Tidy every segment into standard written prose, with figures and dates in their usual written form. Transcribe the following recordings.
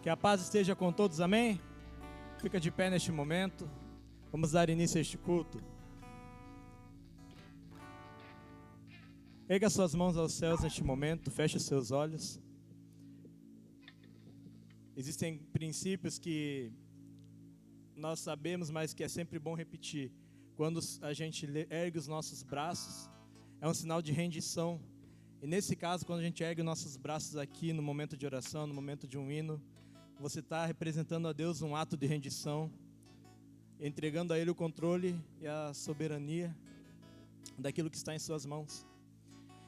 Que a paz esteja com todos, amém? Fica de pé neste momento. Vamos dar início a este culto. Erga suas mãos aos céus neste momento, feche os seus olhos. Existem princípios que nós sabemos, mas que é sempre bom repetir. Quando a gente ergue os nossos braços, é um sinal de rendição. E nesse caso, quando a gente ergue os nossos braços aqui no momento de oração, no momento de um hino, você está representando a Deus um ato de rendição, entregando a Ele o controle e a soberania daquilo que está em suas mãos.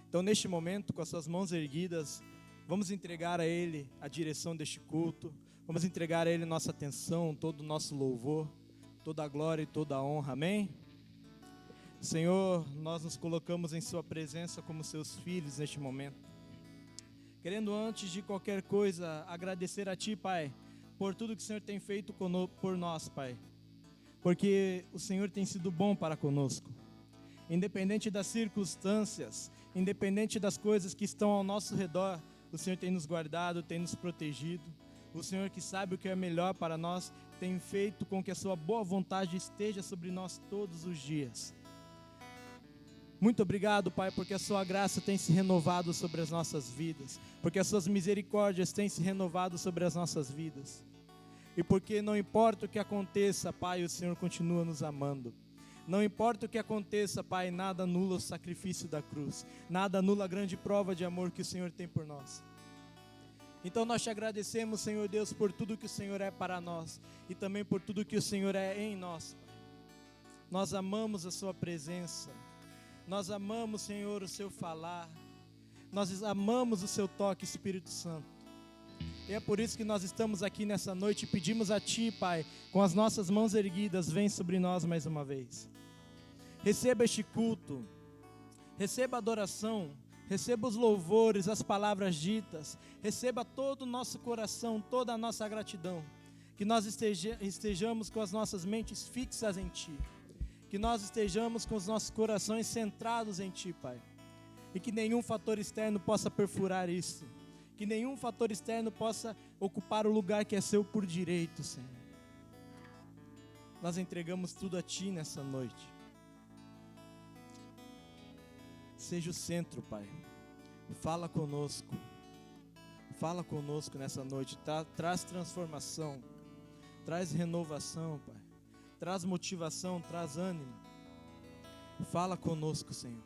Então, neste momento, com as suas mãos erguidas, vamos entregar a Ele a direção deste culto, vamos entregar a Ele nossa atenção, todo o nosso louvor, toda a glória e toda a honra, amém? Senhor, nós nos colocamos em Sua presença como Seus filhos neste momento. Querendo antes de qualquer coisa agradecer a Ti, Pai, por tudo que o Senhor tem feito por nós, Pai. Porque o Senhor tem sido bom para conosco. Independente das circunstâncias, independente das coisas que estão ao nosso redor, o Senhor tem nos guardado, tem nos protegido. O Senhor que sabe o que é melhor para nós, tem feito com que a Sua boa vontade esteja sobre nós todos os dias. Muito obrigado, Pai, porque a Sua graça tem se renovado sobre as nossas vidas, porque as Suas misericórdias têm se renovado sobre as nossas vidas. E porque não importa o que aconteça, Pai, o Senhor continua nos amando. Não importa o que aconteça, Pai, nada anula o sacrifício da cruz, nada anula a grande prova de amor que o Senhor tem por nós. Então nós te agradecemos, Senhor Deus, por tudo que o Senhor é para nós e também por tudo que o Senhor é em nós, Pai. Nós amamos a Sua presença. Nós amamos, Senhor, o Seu falar. Nós amamos o Seu toque, Espírito Santo. E é por isso que nós estamos aqui nessa noite e pedimos a Ti, Pai, com as nossas mãos erguidas, vem sobre nós mais uma vez. Receba este culto, receba a adoração, receba os louvores, as palavras ditas, receba todo o nosso coração, toda a nossa gratidão. Que nós estejamos com as nossas mentes fixas em Ti. Que nós estejamos com os nossos corações centrados em Ti, Pai. E que nenhum fator externo possa perfurar isso. Que nenhum fator externo possa ocupar o lugar que é Seu por direito, Senhor. Nós entregamos tudo a Ti nessa noite. Seja o centro, Pai. Fala conosco. Fala conosco nessa noite. Traz transformação. Traz renovação, Pai. Traz motivação, traz ânimo. Fala conosco, Senhor.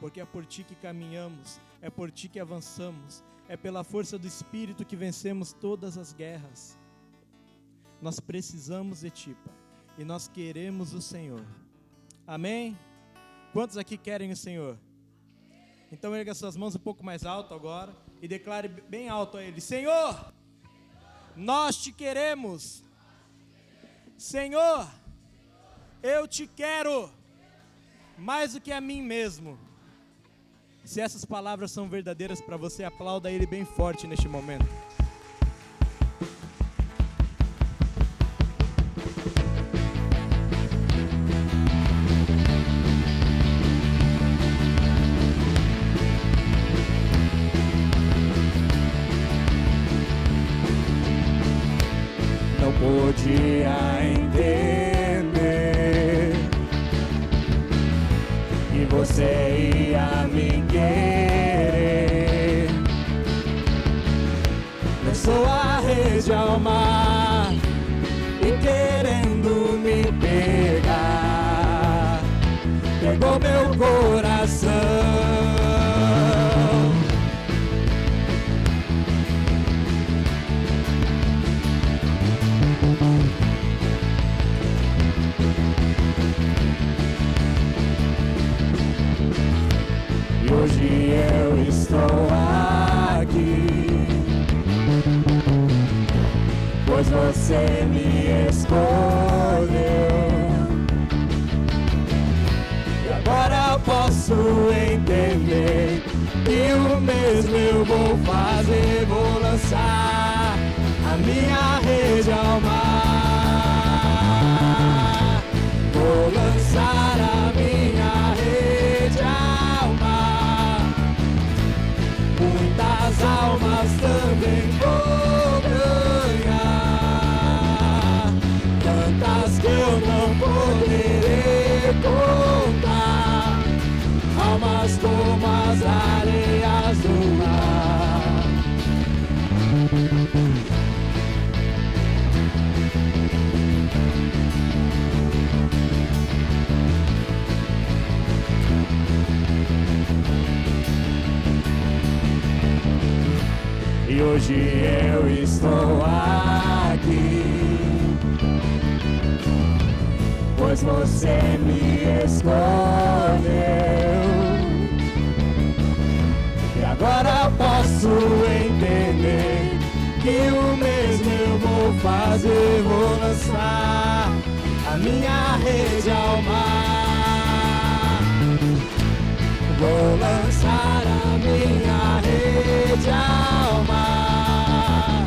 Porque é por Ti que caminhamos, é por Ti que avançamos, é pela força do Espírito que vencemos todas as guerras. Nós precisamos de Ti, Pai, e nós queremos o Senhor. Amém? Quantos aqui querem o Senhor? Então erga suas mãos um pouco mais alto agora e declare bem alto a Ele: Senhor, nós Te queremos. Senhor, eu Te quero mais do que a mim mesmo. Se essas palavras são verdadeiras para você, aplauda Ele bem forte neste momento. Não podia entender que você ia me querer. Lançou a rede ao mar e querendo me pegar, pegou meu coração. E hoje eu estou aqui, pois você me escolheu. E agora eu posso entender que o mesmo eu vou fazer. Vou lançar a minha rede ao mar. Vou lançar a minha rede ao mar. Muitas almas também vou ganhar. hoje eu estou aqui, pois você me escolheu. E agora posso entender que o mesmo eu vou fazer, vou lançar a minha rede ao mar. Vou lançar a minha rede ao mar.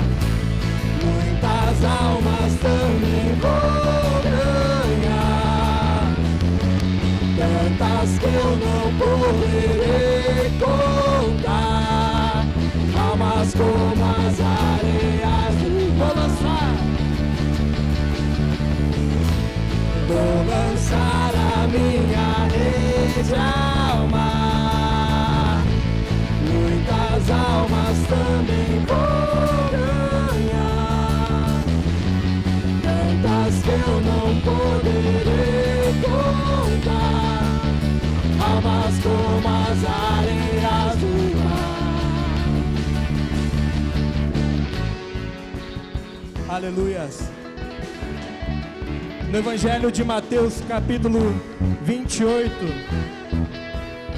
Muitas almas também vou ganhar, tantas que eu não poderei contar. Almas como as areias, vou lançar a minha rede ao mar. Muitas almas também vou ganhar, tantas que eu não poderei contar. Almas como as areias do mar. Aleluias. No Evangelho de Mateus, capítulo 28,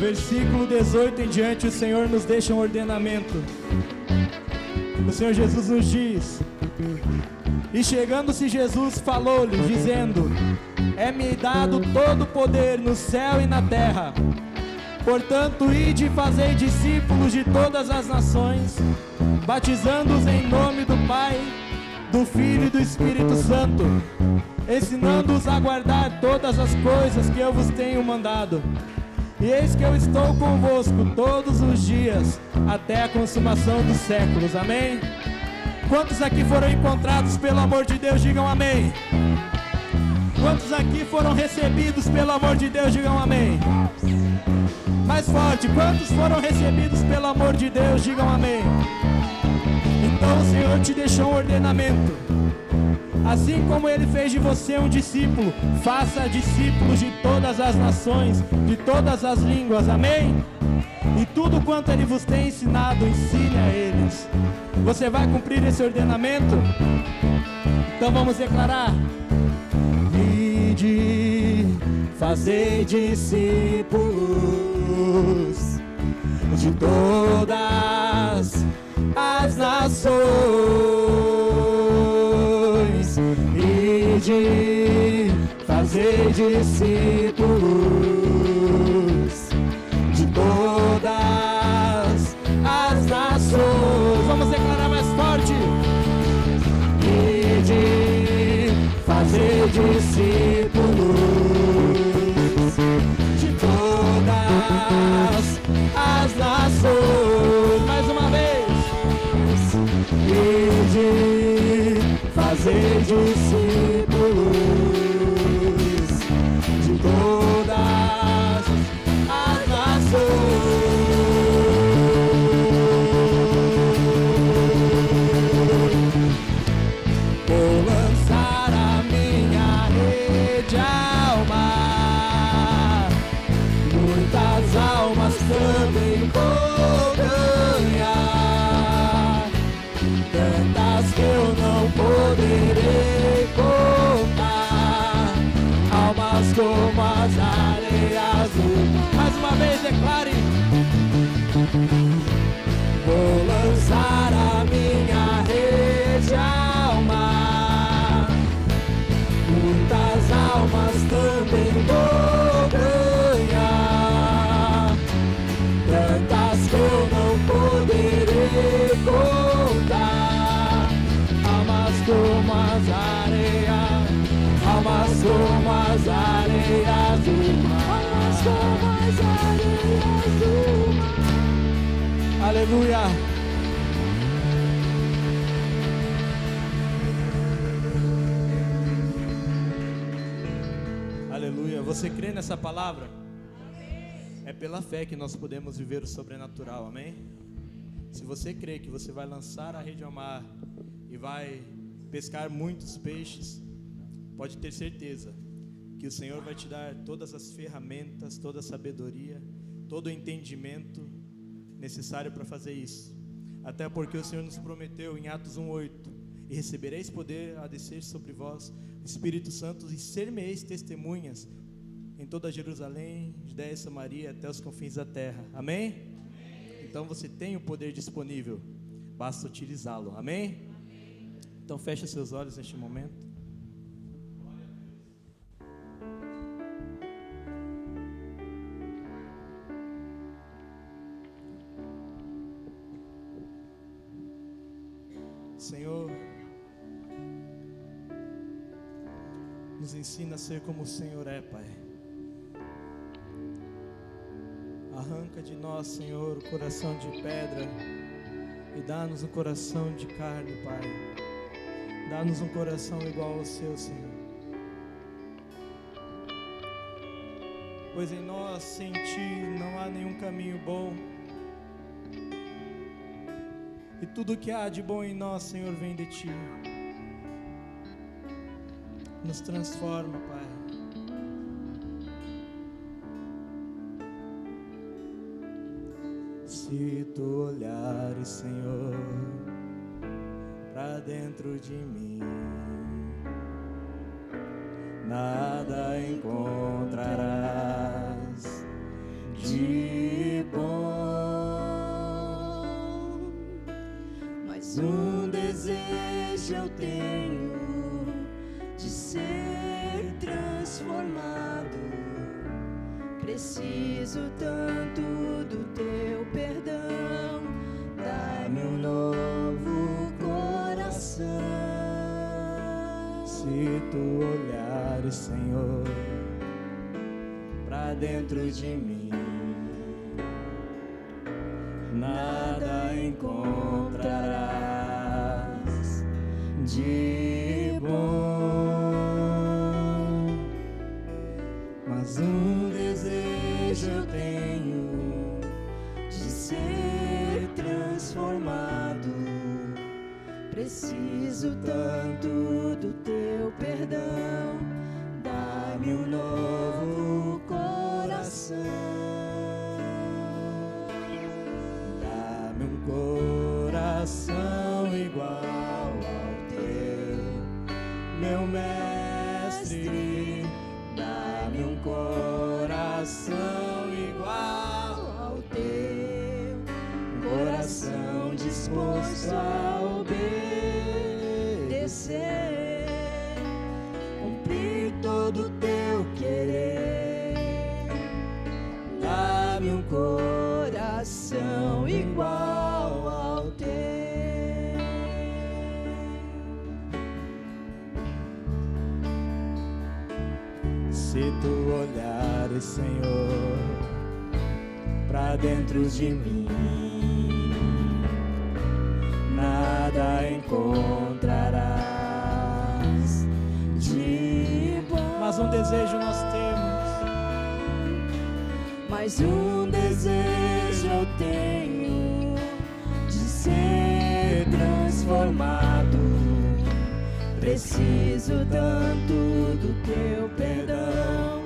versículo 18 em diante, o Senhor nos deixa um ordenamento. O Senhor Jesus nos diz: e chegando-se Jesus, falou-lhe, dizendo: é-me dado todo o poder no céu e na terra. Portanto, ide e fazei discípulos de todas as nações, batizando-os em nome do Pai, do Filho e do Espírito Santo, ensinando-os a guardar todas as coisas que eu vos tenho mandado. E eis que eu estou convosco todos os dias, até a consumação dos séculos. Amém? Quantos aqui foram encontrados pelo amor de Deus? Digam amém. Quantos aqui foram recebidos pelo amor de Deus? Digam amém. Mais forte, quantos foram recebidos pelo amor de Deus? Digam amém. Então o Senhor te deixou um ordenamento. Assim como Ele fez de você um discípulo, faça discípulos de todas as nações, de todas as línguas, amém? E tudo quanto Ele vos tem ensinado, ensine a eles. Você vai cumprir esse ordenamento? Então vamos declarar: ide, fazei discípulos de todas as nações. Ide, fazei discípulos de todas as nações. Vamos declarar mais forte: ide, fazei discípulos de todas as nações. Mais uma vez: ide, fazei discípulos de todas as nações. Vou lançar a minha rede ao mar. Muitas almas também vou ganhar, tantas que eu não poderei contar. Almas como as areias do mar. Mais uma vez declare: vou lançar a minha rede ao mar. Muitas almas também vou ganhar, tantas que eu não poderei contar. Almas como as areias, almas como as areias do mar. Almas como as areias do mar. Aleluia. Aleluia. Você crê nessa palavra? Amém. É pela fé que nós podemos viver o sobrenatural, amém? Se você crê que você vai lançar a rede ao mar e vai pescar muitos peixes, pode ter certeza que o Senhor vai te dar todas as ferramentas, toda a sabedoria, todo o entendimento necessário para fazer isso. Até porque o Senhor nos prometeu em Atos 1:8: e recebereis poder a descer sobre vós, o Espírito Santo, e ser-me-eis testemunhas em toda Jerusalém, Judéia e Samaria, até os confins da terra. Amém? Então você tem o poder disponível, basta utilizá-lo. Amém? Então feche seus olhos neste momento. Senhor, nos ensina a ser como o Senhor é, Pai. Arranca de nós, Senhor, o coração de pedra e dá-nos um coração de carne, Pai. Dá-nos um coração igual ao seu, Senhor. Pois em nós, sem Ti, não há nenhum caminho bom. E tudo que há de bom em nós, Senhor, vem de Ti. Nos transforma, Pai. Se Tu olhares, Senhor, pra dentro de mim, nada encontrarás de bom. Mas um desejo eu tenho de ser transformado. Preciso tanto do Teu perdão. Dai-me um novo coração. Se Tu olhares, Senhor, pra dentro de mim, nada encontrarás de bom. Mas um desejo eu tenho de ser transformado. Preciso tanto do Teu perdão. Dá-me um novo coração. Dá-me um coração igual ao Teu, meu Mestre. Dá-me um coração igual ao Teu, um coração disposto a obedecer, cumprir todo o Teu querer. Dá-me um coração igual ao Teu. Se Tu olhares, Senhor, pra dentro de mim, nada encontrarás de bom. Mas um desejo nós temos. Mas um desejo eu tenho de ser transformado. Preciso tanto do Teu perdão.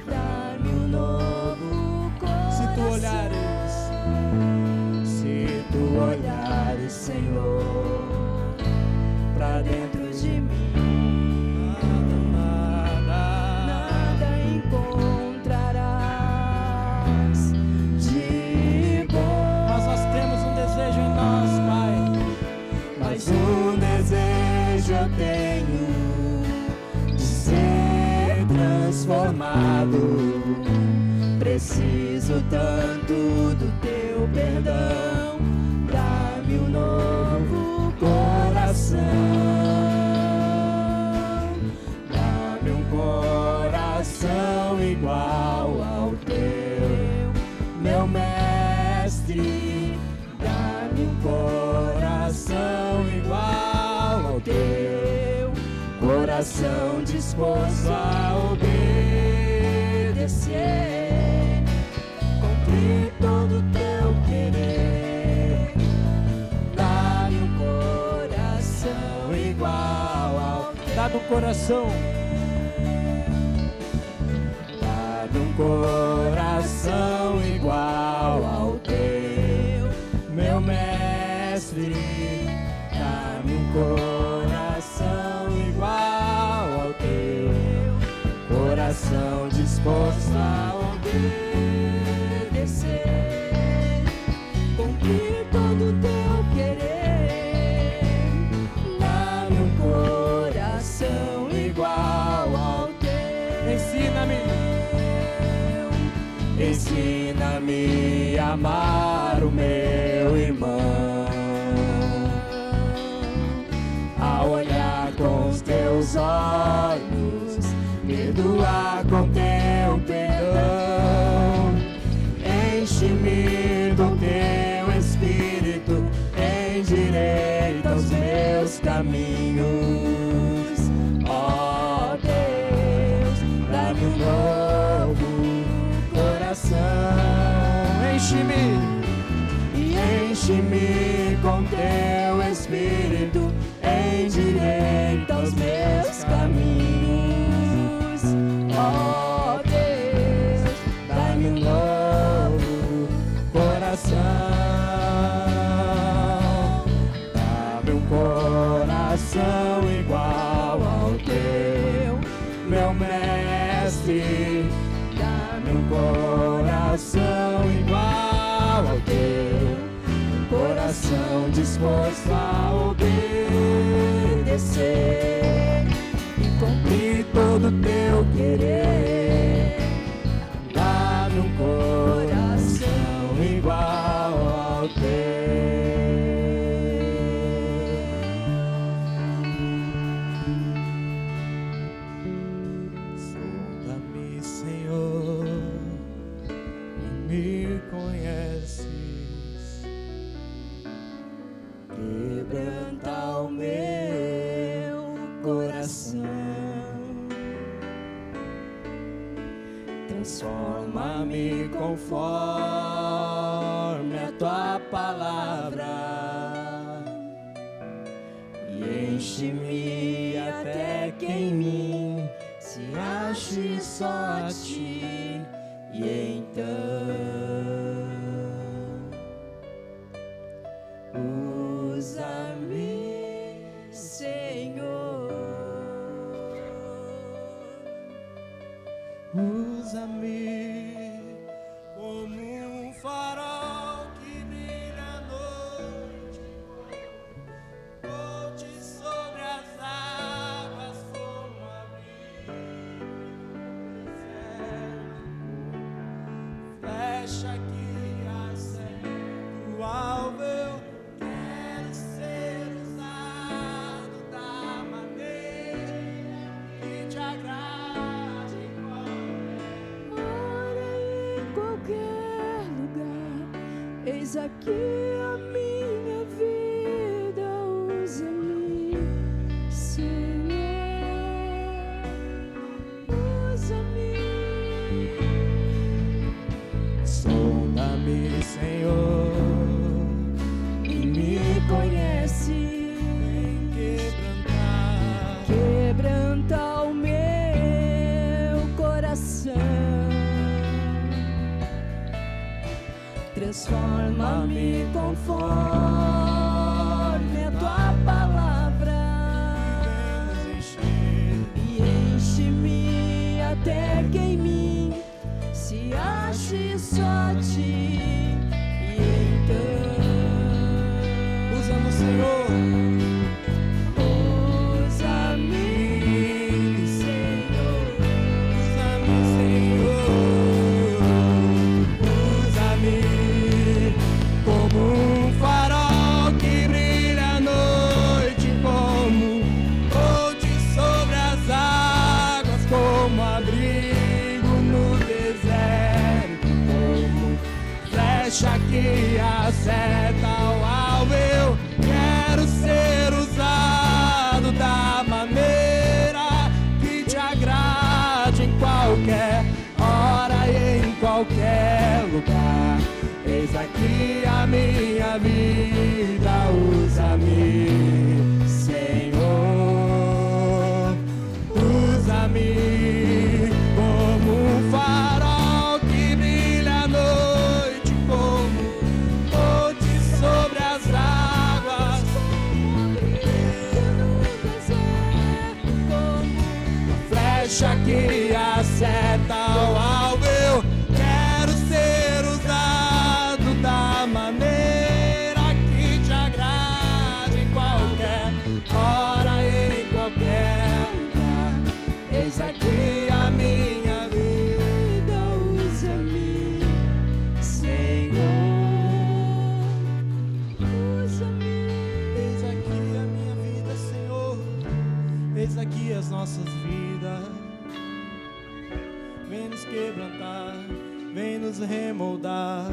Dá-me um novo coração. Se Tu olhares, Senhor, pra dentro de mim, nada encontrarás de bom. Mas nós temos um desejo em nós, Pai. Mas um desejo eu tenho de ser transformado. Preciso tanto do Teu perdão. Dá-me um novo coração. Dá-me um coração igual ao Teu, meu Mestre. Dá-me um coração igual ao Teu, coração disposto a obedecer, cumprir todo o Teu querer. Dá-me um coração igual ao Teu. Dá-me um coração. Dá-me um coração igual ao Teu, meu Mestre. disposto a obedecer, cumprir todo o teu querer. Dá-me um coração igual ao teu. Ensina-me a amar o meu irmão, a olhar com os teus olhos, perdoar com teu perdão. Enche-me do teu espírito, endireita os meus caminhos. Ó Deus, dá-me um novo coração. Enche-me com teu espírito, endireita os meus caminhos. Ó Deus, dá-me um novo coração. Dá-me um coração igual ao teu, meu mestre. Dá-me um coração igual ao teu, um coração disposto a obedecer e cumprir todo o teu querer. Dá-me um coração igual ao teu. Sonda-me, Senhor, e me conheces. Quebranta o meu coração, transforma-me conforme a tua palavra e enche-me até que em mim se ache só a ti. E então usa-me, Senhor. Usa-me como um farol que brilha à noite, volte sobre as águas como abrigo no deserto, flecha que acerta o alvo. Eu quero ser usado da maneira que te agrade. Qualquer lugar, eis aqui a minha vida, usa-me, Senhor, usa-me. Sonda-me, Senhor, E me conhece, vem quebrantar. quebranta o meu coração, transforma-me conforme a tua palavra e enche-me até que em mim se ache só a ti. E então Usa-me, Senhor. usa-me, Senhor. Usa-me, Senhor. Usa-me como um farol que brilha à noite, como ponte sobre as águas, como abrigo no deserto, como flecha que acerta o alvo. Eu quero ser usado da maneira que te agrade em qualquer hora e em qualquer lugar. Eis aqui a minha vida, usa-me, Senhor. Usa-me como um farol que brilha à noite, como ponte sobre as águas. Flecha que acerta o Eis aqui as nossas vidas. Vem nos quebrantar, vem nos remoldar.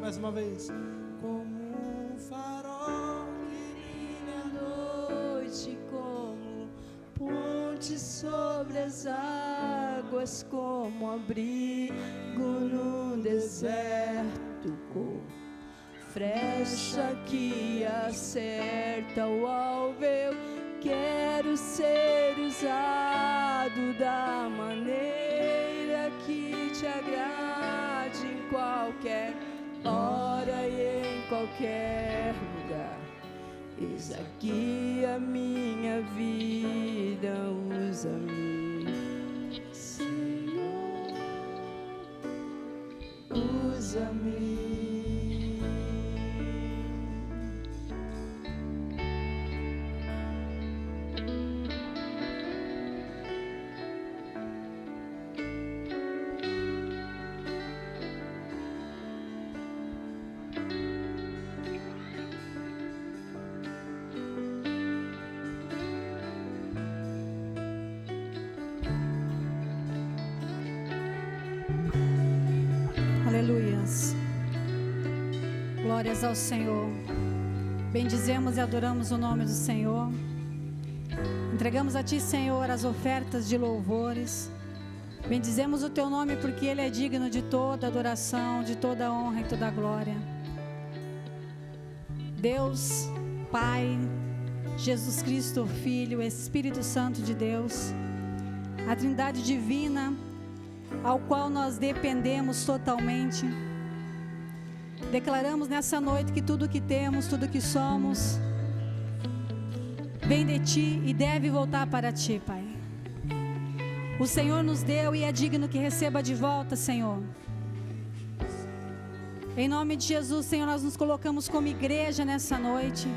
Mais uma vez. Como um farol que brilha à noite, como ponte sobre as águas, como abrigo no deserto, como flecha que acerta o alvo. Eu quero ser usado da maneira que te agrade, em qualquer hora e em qualquer lugar. Eis aqui a minha vida, usa-me, Senhor, usa-me. Aleluias. Glórias ao Senhor. Bendizemos e adoramos o nome do Senhor. Entregamos a Ti, Senhor, as ofertas de louvores. Bendizemos o Teu nome porque Ele é digno de toda adoração, de toda honra e toda glória. Deus, Pai, Jesus Cristo, Filho, Espírito Santo de Deus, a Trindade Divina, ao qual nós dependemos totalmente. Declaramos nessa noite que tudo que temos, tudo que somos, vem de Ti e deve voltar para Ti, Pai. O Senhor nos deu e é digno que receba de volta, Senhor. Em nome de Jesus, Senhor, nós nos colocamos como igreja nessa noite,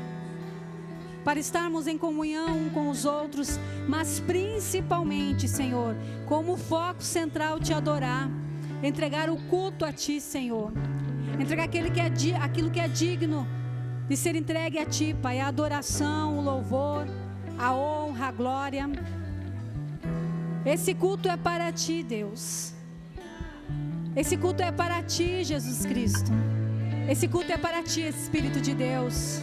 para estarmos em comunhão um com os outros, mas principalmente, Senhor, como foco central te adorar, entregar o culto a Ti, Senhor, entregar aquilo que é digno de ser entregue a Ti, Pai, a adoração, o louvor, a honra, a glória. Esse culto é para Ti, Deus. Esse culto é para Ti, Jesus Cristo. Esse culto é para Ti, Espírito de Deus.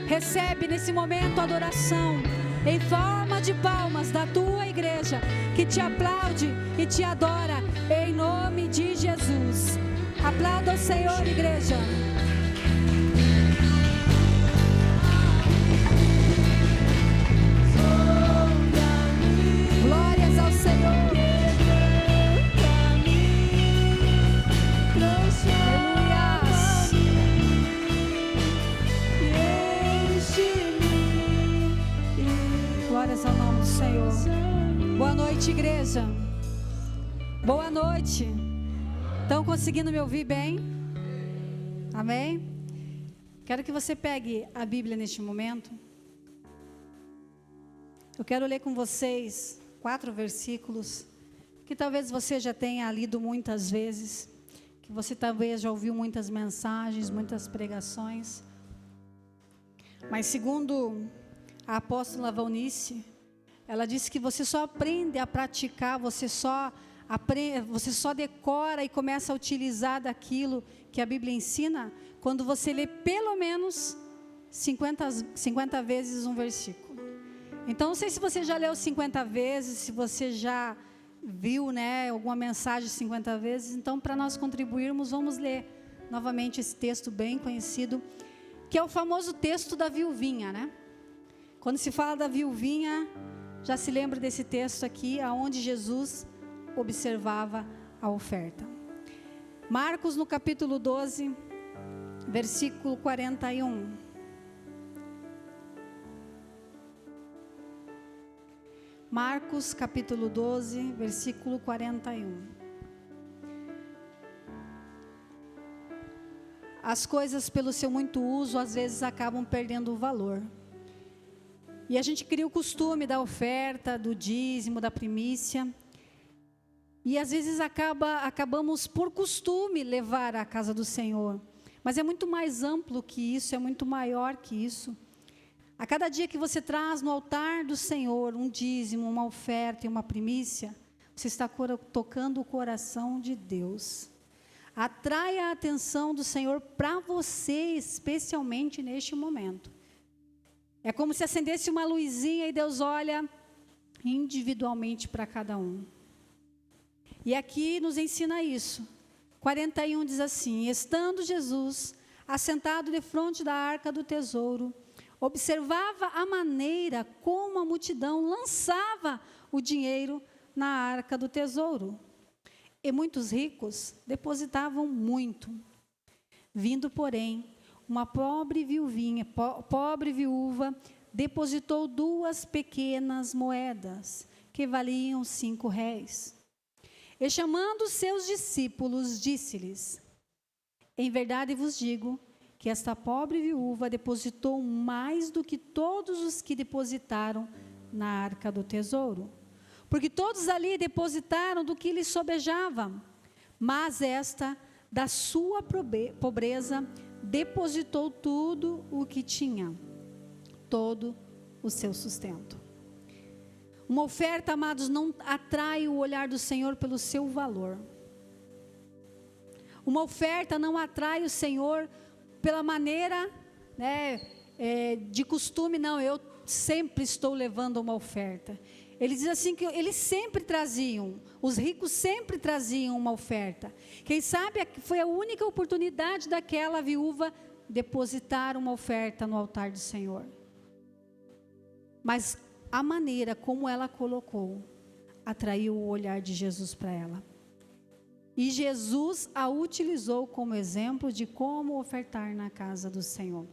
Recebe nesse momento a adoração em forma de palmas da Tua igreja, que Te aplaude e Te adora, em nome de Jesus. Aplauda o Senhor, igreja. Glórias ao Senhor. Aleluia. Glórias ao nome do Senhor. Boa noite, igreja. Boa noite. Estão conseguindo me ouvir bem? Amém? Quero que você pegue a Bíblia neste momento. Eu quero ler com vocês 4 versículos que talvez você já tenha lido muitas vezes, que você talvez já ouviu muitas mensagens, muitas pregações. Mas segundo a apóstola Valnice, ela disse que você só aprende a praticar, você só decora e começa a utilizar daquilo que a Bíblia ensina quando você lê pelo menos 50 vezes um versículo. Então, não sei se você já leu 50 vezes, se você já viu, alguma mensagem 50 vezes. Então, para nós contribuirmos, vamos ler novamente esse texto bem conhecido, que é o famoso texto da viuvinha, Quando se fala da viuvinha, já se lembra desse texto aqui, aonde Jesus observava a oferta. Marcos, no capítulo 12, versículo 41. Marcos, capítulo 12, versículo 41. As coisas, pelo seu muito uso, às vezes acabam perdendo o valor. E a gente cria o costume da oferta, do dízimo, da primícia. E às vezes acabamos por costume levar à casa do Senhor. Mas é muito mais amplo que isso, é muito maior que isso. A cada dia que você traz no altar do Senhor um dízimo, uma oferta e uma primícia, você está tocando o coração de Deus. Atrai a atenção do Senhor para você, especialmente neste momento. É como se acendesse uma luzinha e Deus olha individualmente para cada um. E aqui nos ensina isso. 41 diz assim: estando Jesus assentado defronte da arca do tesouro, observava a maneira como a multidão lançava o dinheiro na arca do tesouro. E muitos ricos depositavam muito. Vindo, porém, uma pobre viúva depositou 2 pequenas moedas, que valiam 5 réis. E chamando seus discípulos, disse-lhes: em verdade vos digo, que esta pobre viúva depositou mais do que todos os que depositaram na arca do tesouro. Porque todos ali depositaram do que lhes sobejava, mas esta, da sua pobreza, depositou tudo o que tinha, todo o seu sustento. Uma oferta, amados, não atrai o olhar do Senhor pelo seu valor. Uma oferta não atrai o Senhor pela maneira, de costume. Não, eu sempre estou levando uma oferta. Ele diz assim que eles sempre traziam, os ricos sempre traziam uma oferta. Quem sabe foi a única oportunidade daquela viúva depositar uma oferta no altar do Senhor. Mas a maneira como ela colocou atraiu o olhar de Jesus para ela. E Jesus a utilizou como exemplo de como ofertar na casa do Senhor.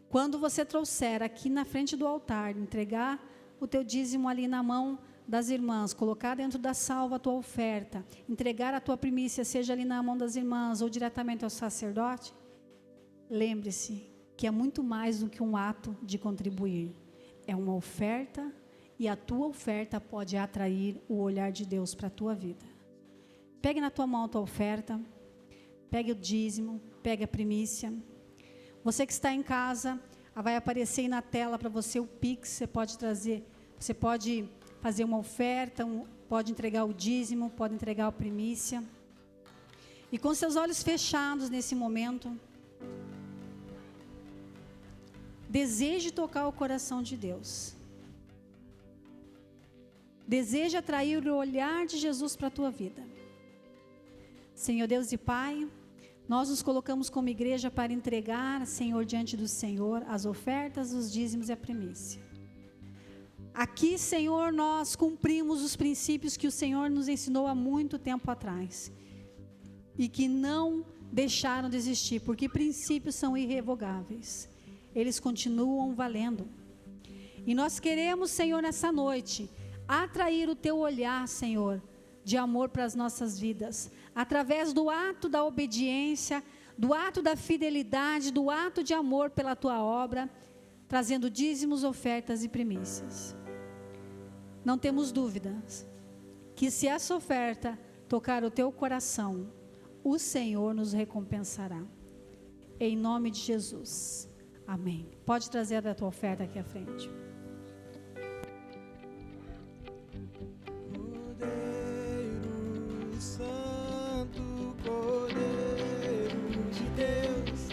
Quando você trouxer aqui na frente do altar, entregar o teu dízimo ali na mão das irmãs, colocar dentro da salva a tua oferta, entregar a tua primícia, seja ali na mão das irmãs ou diretamente ao sacerdote, lembre-se que é muito mais do que um ato de contribuir. É uma oferta, e a tua oferta pode atrair o olhar de Deus para a tua vida. Pegue na tua mão a tua oferta, pegue o dízimo, pegue a primícia. Você que está em casa, vai aparecer aí na tela para você o Pix, você pode fazer uma oferta, pode entregar o dízimo, pode entregar a primícia. E com seus olhos fechados nesse momento, deseje tocar o coração de Deus. Deseje atrair o olhar de Jesus para a tua vida. Senhor Deus e Pai, nós nos colocamos como igreja para entregar, Senhor, diante do Senhor, as ofertas, os dízimos e a primícia. Aqui, Senhor, nós cumprimos os princípios que o Senhor nos ensinou há muito tempo atrás. E que não deixaram de existir, porque princípios são irrevogáveis. Eles continuam valendo. E nós queremos, Senhor, nessa noite, atrair o teu olhar, Senhor, de amor para as nossas vidas, através do ato da obediência, do ato da fidelidade, do ato de amor pela tua obra, trazendo dízimos, ofertas e primícias. Não temos dúvidas que se essa oferta tocar o teu coração, o Senhor nos recompensará. Em nome de Jesus. Amém. Pode trazer a tua oferta aqui à frente. Cordeiro Santo, Cordeiro de Deus,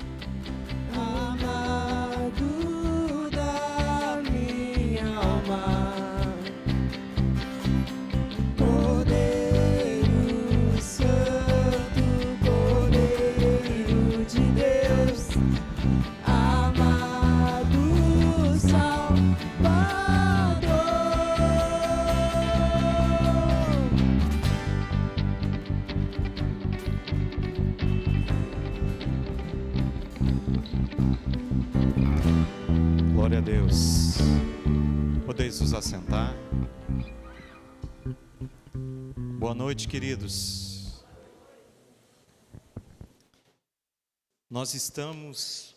amado da minha alma. Cordeiro Santo, Cordeiro de Deus, amado Salvador. Glória a Deus. Podeis nos assentar. Boa noite, queridos. Nós estamos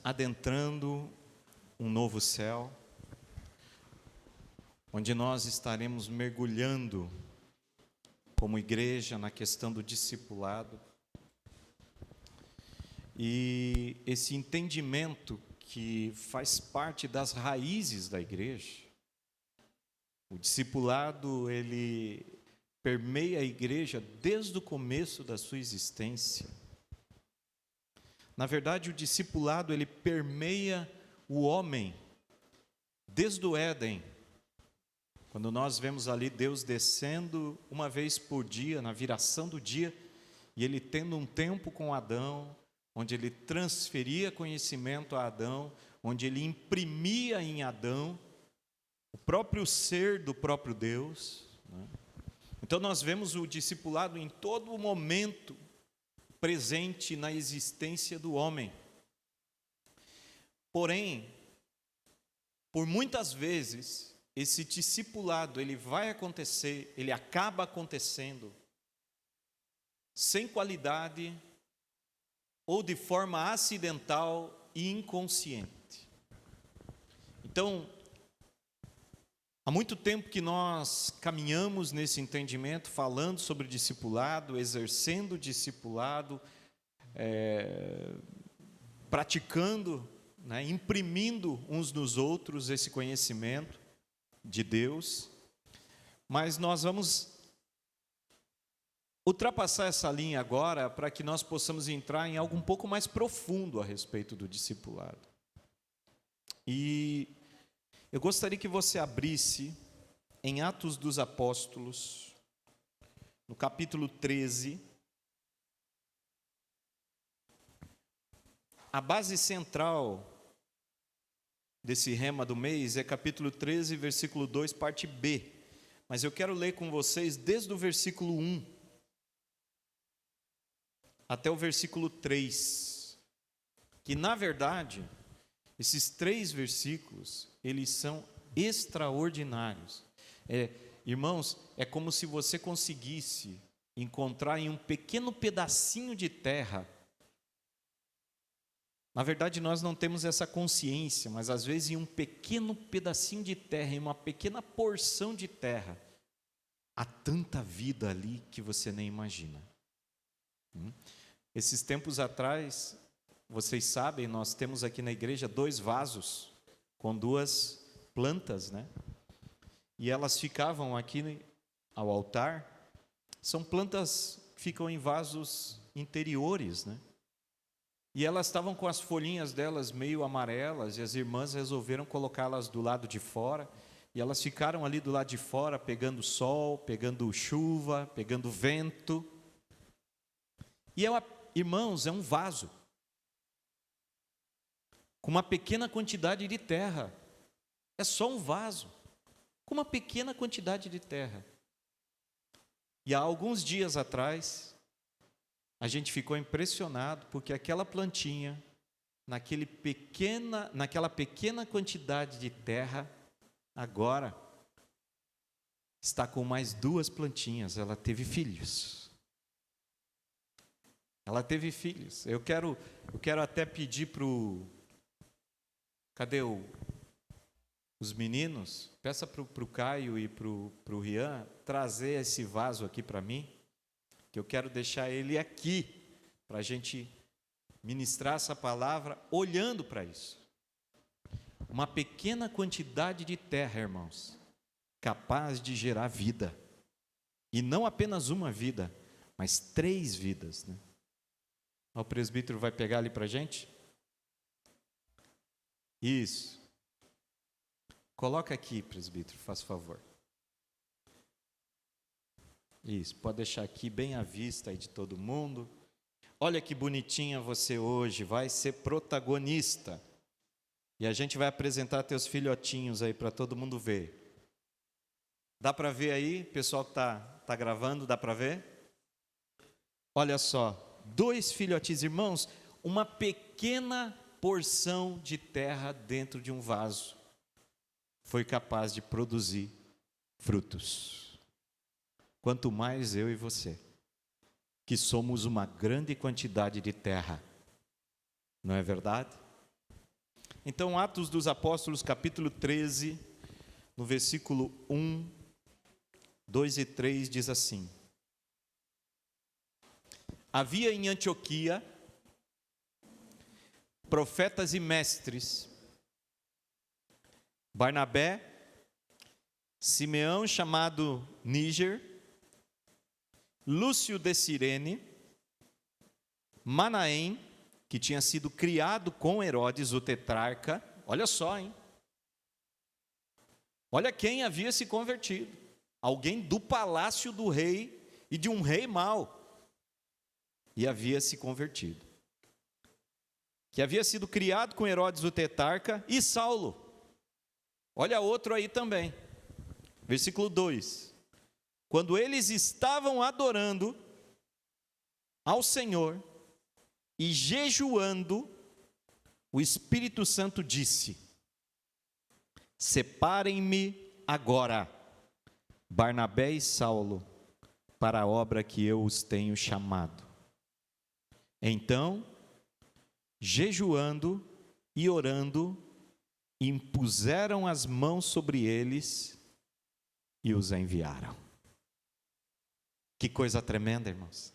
adentrando um novo céu, onde nós estaremos mergulhando como igreja na questão do discipulado. E esse entendimento que faz parte das raízes da igreja, o discipulado, ele permeia a igreja desde o começo da sua existência. Na verdade, o discipulado, ele permeia o homem desde o Éden, quando nós vemos ali Deus descendo uma vez por dia, na viração do dia, e ele tendo um tempo com Adão, onde ele transferia conhecimento a Adão, onde ele imprimia em Adão o próprio ser do próprio Deus, né? Então nós vemos o discipulado em todo momento presente na existência do homem. Porém, por muitas vezes, esse discipulado, ele vai acontecer, ele acaba acontecendo sem qualidade ou de forma acidental e inconsciente. Então, há muito tempo que nós caminhamos nesse entendimento, falando sobre discipulado, exercendo discipulado, praticando, né, imprimindo uns nos outros esse conhecimento de Deus. Mas nós vamos ultrapassar essa linha agora para que nós possamos entrar em algo um pouco mais profundo a respeito do discipulado. E eu gostaria que você abrisse em Atos dos Apóstolos, no capítulo 13. A base central desse rema do mês é capítulo 13, versículo 2, parte B. Mas eu quero ler com vocês desde o versículo 1 até o versículo 3, que na verdade, esses 3 versículos, eles são extraordinários. Irmãos, é como se você conseguisse encontrar em um pequeno pedacinho de terra. Na verdade, nós não temos essa consciência, mas às vezes em um pequeno pedacinho de terra, em uma pequena porção de terra, há tanta vida ali que você nem imagina. Esses tempos atrás, vocês sabem, nós temos aqui na igreja 2 vasos com 2 plantas, né? E elas ficavam aqui ao altar. São plantas que ficam em vasos interiores, né? E elas estavam com as folhinhas delas meio amarelas, e as irmãs resolveram colocá-las do lado de fora, e elas ficaram ali do lado de fora, pegando sol, pegando chuva, pegando vento. E irmãos, é um vaso com uma pequena quantidade de terra. É só um vaso com uma pequena quantidade de terra. E há alguns dias atrás, a gente ficou impressionado porque aquela plantinha naquela pequena quantidade de terra, agora está com mais 2 plantinhas. Ela teve filhos. Ela teve filhos. Eu quero até pedir para o... Cadê os meninos? Peça para o Caio e para o Rian trazer esse vaso aqui para mim, que eu quero deixar ele aqui, para a gente ministrar essa palavra olhando para isso. Uma pequena quantidade de terra, irmãos, capaz de gerar vida. E não apenas uma vida, mas 3 vidas, né? O presbítero vai pegar ali para a gente? Isso. Coloca aqui, presbítero, faz favor. Isso, pode deixar aqui bem à vista aí de todo mundo. Olha que bonitinha você hoje, vai ser protagonista. E a gente vai apresentar teus filhotinhos aí para todo mundo ver. Dá para ver aí, pessoal que está gravando, dá para ver? Olha só, 2 filhotinhos, irmãos, uma pequena porção de terra dentro de um vaso foi capaz de produzir frutos. Quanto mais eu e você, que somos uma grande quantidade de terra, não é verdade? Então, Atos dos Apóstolos, capítulo 13, no versículo 1, 2 e 3, diz assim: havia em Antioquia profetas e mestres, Barnabé, Simeão chamado Níger, Lúcio de Cirene, Manaém, que tinha sido criado com Herodes, o tetrarca. Olha só, hein? Olha quem havia se convertido. Alguém do palácio do rei e de um rei mau. E havia se convertido. Que havia sido criado com Herodes, o tetrarca, e Saulo. Olha outro aí também. Versículo 2. Quando eles estavam adorando ao Senhor e jejuando, o Espírito Santo disse: separem-me agora, Barnabé e Saulo, para a obra que eu os tenho chamado. Então, jejuando e orando, impuseram as mãos sobre eles e os enviaram. Que coisa tremenda, irmãos.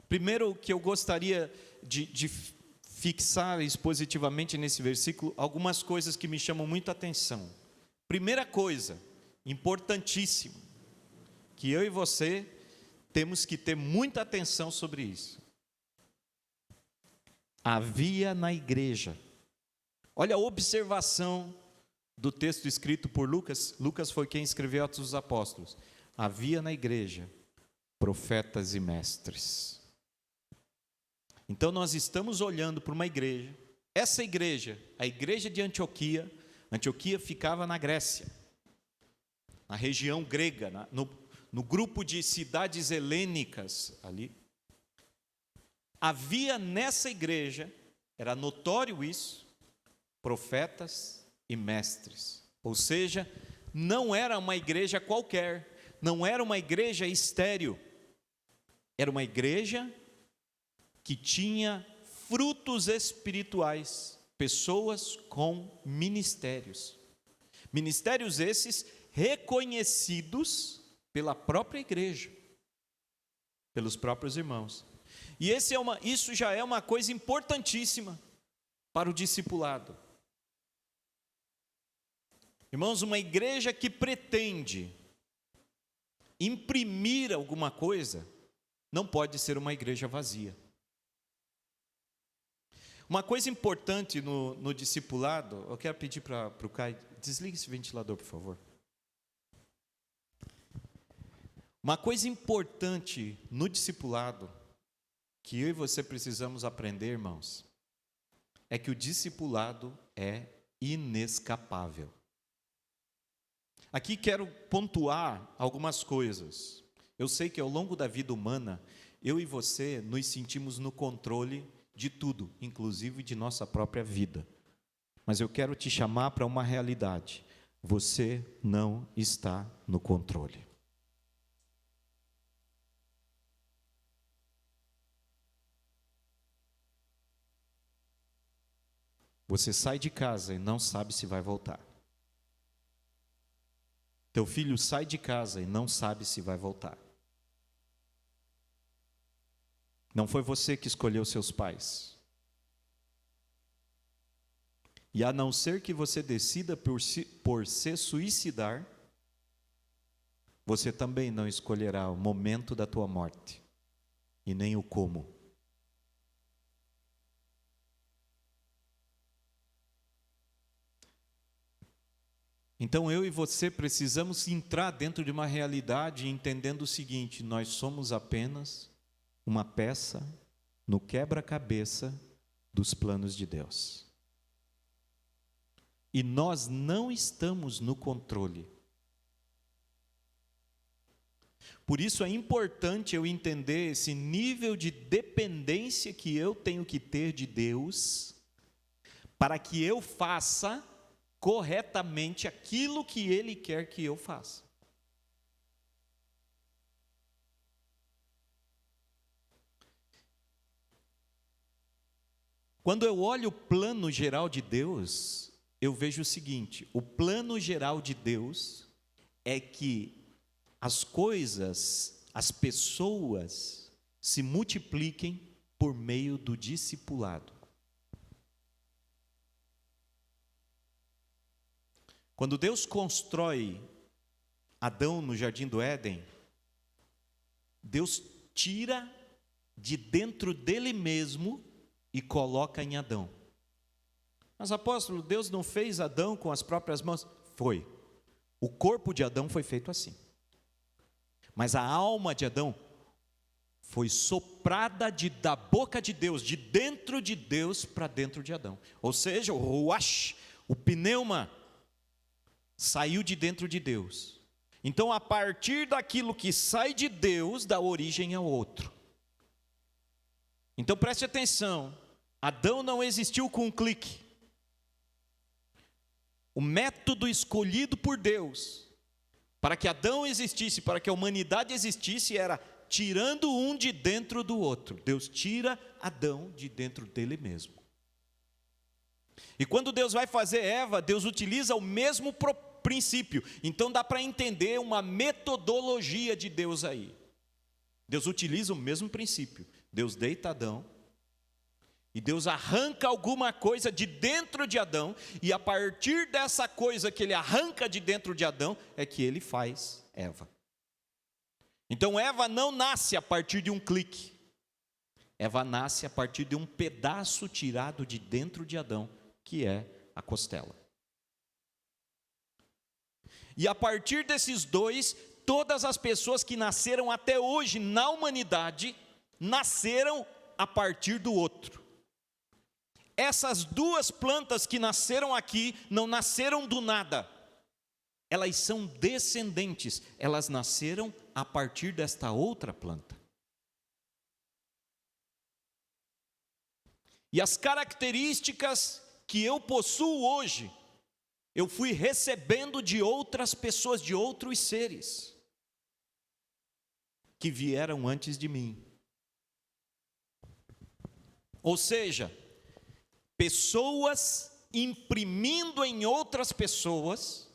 Primeiro que eu gostaria de fixar expositivamente nesse versículo algumas coisas que me chamam muita atenção. Primeira coisa, importantíssima, que eu e você temos que ter muita atenção sobre isso. Havia na igreja, olha a observação do texto escrito por Lucas. Lucas foi quem escreveu Atos dos Apóstolos. Havia na igreja profetas e mestres. Então nós estamos olhando para uma igreja. Essa igreja, a igreja de Antioquia. Antioquia ficava na Grécia, na região grega, no grupo de cidades helênicas ali. Havia nessa igreja, era notório isso, profetas e mestres. Ou seja, não era uma igreja qualquer, não era uma igreja estéril, era uma igreja que tinha frutos espirituais, pessoas com ministérios. Ministérios esses reconhecidos pela própria igreja, pelos próprios irmãos. E isso já é uma coisa importantíssima para o discipulado. Irmãos, uma igreja que pretende imprimir alguma coisa, não pode ser uma igreja vazia. Uma coisa importante no discipulado, eu quero pedir para o Caio, desligue esse ventilador, por favor. Uma coisa importante no discipulado, que eu e você precisamos aprender, irmãos, é que o discipulado é inescapável. Aqui quero pontuar algumas coisas. Eu sei que ao longo da vida humana, eu e você nos sentimos no controle de tudo, inclusive de nossa própria vida. Mas eu quero te chamar para uma realidade: você não está no controle. Você sai de casa e não sabe se vai voltar. Teu filho sai de casa e não sabe se vai voltar. Não foi você que escolheu seus pais. E a não ser que você decida por se suicidar, você também não escolherá o momento da tua morte, e nem o como. Então eu e você precisamos entrar dentro de uma realidade entendendo o seguinte: nós somos apenas uma peça no quebra-cabeça dos planos de Deus. E nós não estamos no controle. Por isso é importante eu entender esse nível de dependência que eu tenho que ter de Deus, para que eu faça corretamente aquilo que Ele quer que eu faça. Quando eu olho o plano geral de Deus, eu vejo o seguinte: o plano geral de Deus é que as coisas, as pessoas se multipliquem por meio do discipulado. Quando Deus constrói Adão no jardim do Éden, Deus tira de dentro dele mesmo e coloca em Adão. Mas apóstolo, Deus não fez Adão com as próprias mãos? Foi. O corpo de Adão foi feito assim. Mas a alma de Adão foi soprada da boca de Deus, de dentro de Deus para dentro de Adão. Ou seja, o ruach, o pneuma, saiu de dentro de Deus. Então, a partir daquilo que sai de Deus, dá origem ao outro. Então, preste atenção: Adão não existiu com um clique. O método escolhido por Deus para que Adão existisse, para que a humanidade existisse, era tirando um de dentro do outro. Deus tira Adão de dentro dele mesmo. E quando Deus vai fazer Eva, Deus utiliza o mesmo princípio. Então dá para entender uma metodologia de Deus aí. Deus utiliza o mesmo princípio. Deus deita Adão, e Deus arranca alguma coisa de dentro de Adão, e a partir dessa coisa que ele arranca de dentro de Adão, é que ele faz Eva. Então Eva não nasce a partir de um clique. Eva nasce a partir de um pedaço tirado de dentro de Adão, que é a costela. E a partir desses dois, todas as pessoas que nasceram até hoje na humanidade, nasceram a partir do outro. Essas duas plantas que nasceram aqui, não nasceram do nada. Elas são descendentes, elas nasceram a partir desta outra planta. E as características que eu possuo hoje, eu fui recebendo de outras pessoas, de outros seres, que vieram antes de mim. Ou seja, pessoas imprimindo em outras pessoas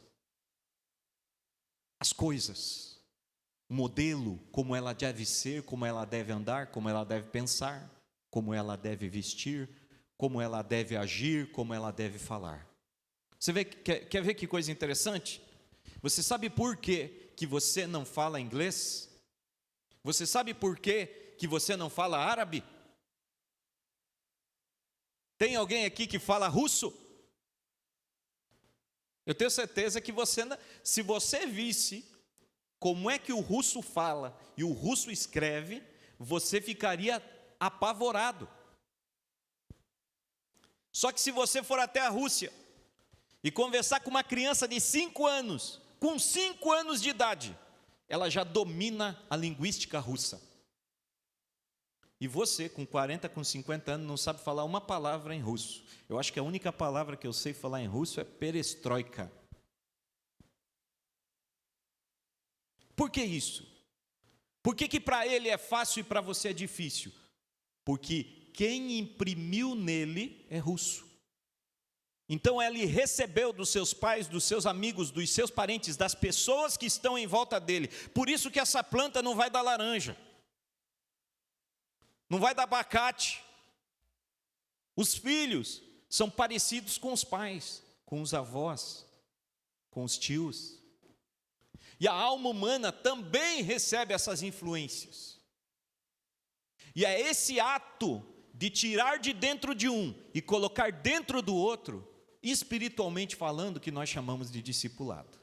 as coisas, o modelo, como ela deve ser, como ela deve andar, como ela deve pensar, como ela deve vestir, como ela deve agir, como ela deve falar. Você vê, quer ver que coisa interessante? Você sabe por que você não fala inglês? Você sabe por que você não fala árabe? Tem alguém aqui que fala russo? Eu tenho certeza que se você visse como é que o russo fala e o russo escreve, você ficaria apavorado. Só que se você for até a Rússia e conversar com uma criança de 5 anos, com 5 anos de idade, ela já domina a linguística russa. E você, com 40, com 50 anos, não sabe falar uma palavra em russo. Eu acho que a única palavra que eu sei falar em russo é perestroika. Por que isso? Por que para ele é fácil e para você é difícil? Porque quem imprimiu nele é russo. Então ele recebeu dos seus pais, dos seus amigos, dos seus parentes, das pessoas que estão em volta dele. Por isso que essa planta não vai dar laranja, não vai dar abacate. Os filhos são parecidos com os pais, com os avós, com os tios. E a alma humana também recebe essas influências. E é esse ato de tirar de dentro de um e colocar dentro do outro, espiritualmente falando, que nós chamamos de discipulado.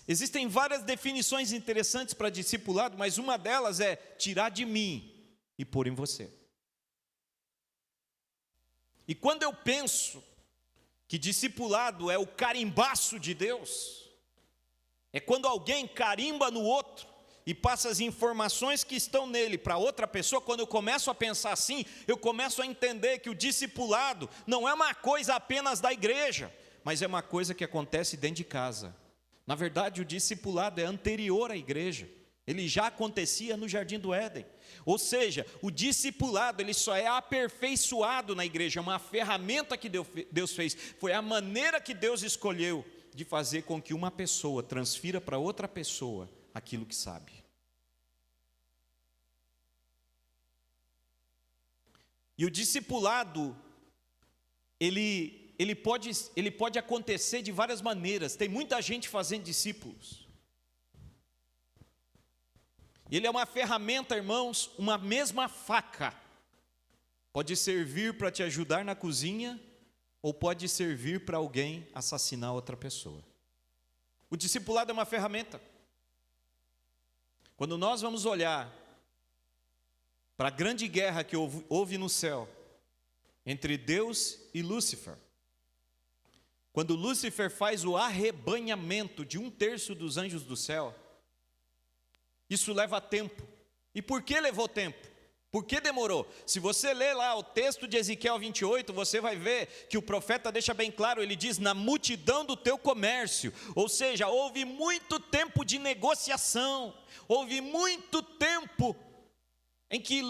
Existem várias definições interessantes para discipulado, mas uma delas é tirar de mim e pôr em você. E quando eu penso que discipulado é o carimbaço de Deus, é quando alguém carimba no outro e passa as informações que estão nele para outra pessoa. Quando eu começo a pensar assim, eu começo a entender que o discipulado não é uma coisa apenas da igreja, mas é uma coisa que acontece dentro de casa. Na verdade, o discipulado é anterior à igreja. Ele já acontecia no Jardim do Éden. Ou seja, o discipulado ele só é aperfeiçoado na igreja, é uma ferramenta que Deus fez. Foi a maneira que Deus escolheu de fazer com que uma pessoa transfira para outra pessoa aquilo que sabe. E o discipulado, ele pode acontecer de várias maneiras. Tem muita gente fazendo discípulos. Ele é uma ferramenta, irmãos, uma mesma faca. Pode servir para te ajudar na cozinha, ou pode servir para alguém assassinar outra pessoa. O discipulado é uma ferramenta. Quando nós vamos olhar para a grande guerra que houve no céu, entre Deus e Lúcifer, quando Lúcifer faz o arrebanhamento de 1/3 dos anjos do céu, isso leva tempo. E por que levou tempo? Por que demorou? Se você ler lá o texto de Ezequiel 28, você vai ver que o profeta deixa bem claro, ele diz, na multidão do teu comércio. Ou seja, houve muito tempo de negociação, houve muito tempo em que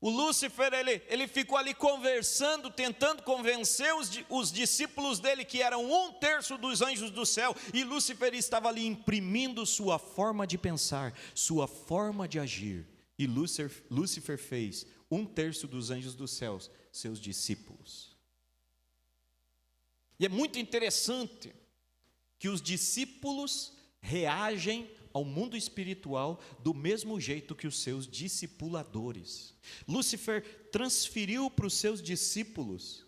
o Lúcifer, ele ficou ali conversando, tentando convencer os discípulos dele, que eram 1/3 dos anjos do céu, e Lúcifer estava ali imprimindo sua forma de pensar, sua forma de agir. E Lúcifer fez 1/3 dos anjos dos céus, seus discípulos. E é muito interessante que os discípulos reagem ao mundo espiritual do mesmo jeito que os seus discipuladores. Lúcifer transferiu para os seus discípulos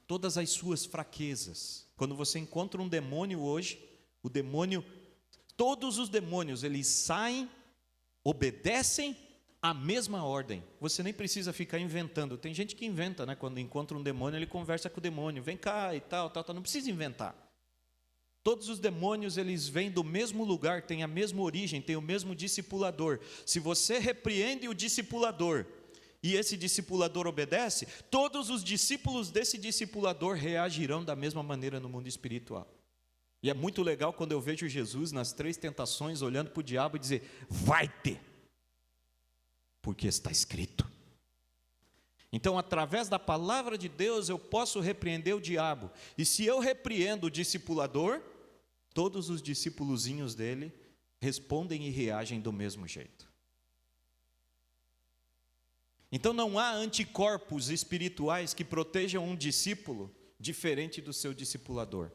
todas as suas fraquezas. Quando você encontra um demônio hoje, todos os demônios, eles saem, obedecem a mesma ordem. Você nem precisa ficar inventando. Tem gente que inventa, né? Quando encontra um demônio, ele conversa com o demônio. Vem cá e tal. Não precisa inventar. Todos os demônios, eles vêm do mesmo lugar, têm a mesma origem, têm o mesmo discipulador. Se você repreende o discipulador e esse discipulador obedece, todos os discípulos desse discipulador reagirão da mesma maneira no mundo espiritual. E é muito legal quando eu vejo Jesus nas 3 tentações olhando para o diabo e dizer, vai ter, porque está escrito. Então, através da palavra de Deus, eu posso repreender o diabo. E se eu repreendo o discipulador, todos os discípulozinhos dele respondem e reagem do mesmo jeito. Então não há anticorpos espirituais que protejam um discípulo diferente do seu discipulador.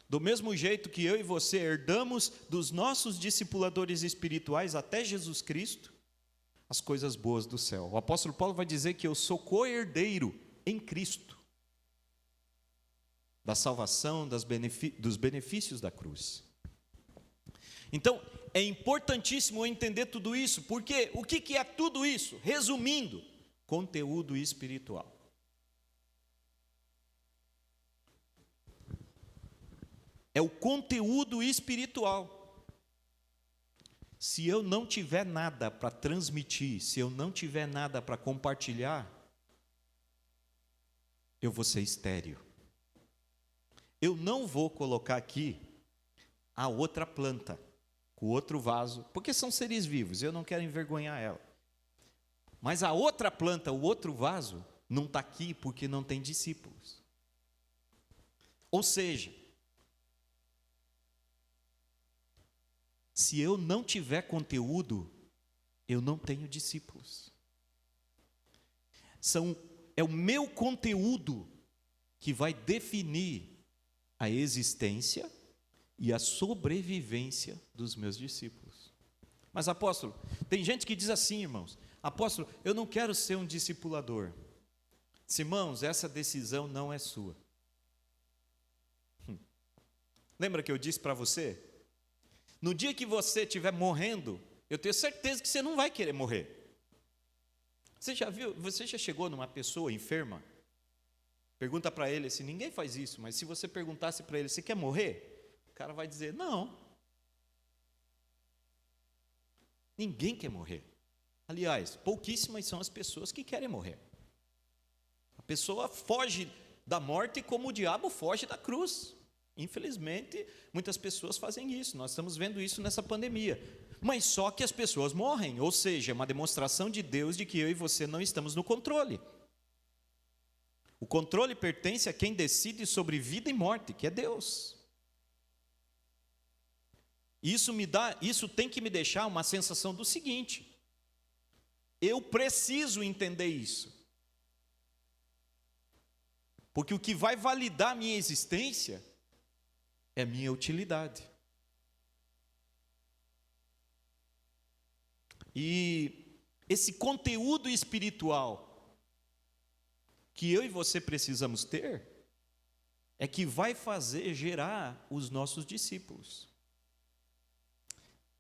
Do mesmo jeito que eu e você herdamos dos nossos discipuladores espirituais até Jesus Cristo, as coisas boas do céu. O apóstolo Paulo vai dizer que eu sou co-herdeiro em Cristo da salvação, dos benefícios da cruz. Então, é importantíssimo eu entender tudo isso, porque o que é tudo isso? Resumindo, conteúdo espiritual. É o conteúdo espiritual. se eu não tiver nada para transmitir, se eu não tiver nada para compartilhar, eu vou ser estéril. Eu não vou colocar aqui a outra planta, o outro vaso, porque são seres vivos, eu não quero envergonhar ela. Mas a outra planta, o outro vaso, não está aqui porque não tem discípulos. Ou seja, se eu não tiver conteúdo, eu não tenho discípulos. É o meu conteúdo que vai definir a existência e a sobrevivência dos meus discípulos. Mas apóstolo, tem gente que diz assim, irmãos: apóstolo, eu não quero ser um discipulador. Irmãos, essa decisão não é sua. Lembra que eu disse para você? No dia que você estiver morrendo, eu tenho certeza que você não vai querer morrer. Você já chegou numa pessoa enferma? Pergunta para ele assim, ninguém faz isso, mas se você perguntasse para ele, você quer morrer? O cara vai dizer, não. Ninguém quer morrer. Aliás, pouquíssimas são as pessoas que querem morrer. A pessoa foge da morte como o diabo foge da cruz. Infelizmente, muitas pessoas fazem isso. Nós estamos vendo isso nessa pandemia. Mas só que as pessoas morrem, ou seja, é uma demonstração de Deus de que eu e você não estamos no controle. O controle pertence a quem decide sobre vida e morte, que é Deus. Isso tem que me deixar uma sensação do seguinte: eu preciso entender isso. Porque o que vai validar a minha existência é a minha utilidade. E esse conteúdo espiritual que eu e você precisamos ter é que vai fazer gerar os nossos discípulos.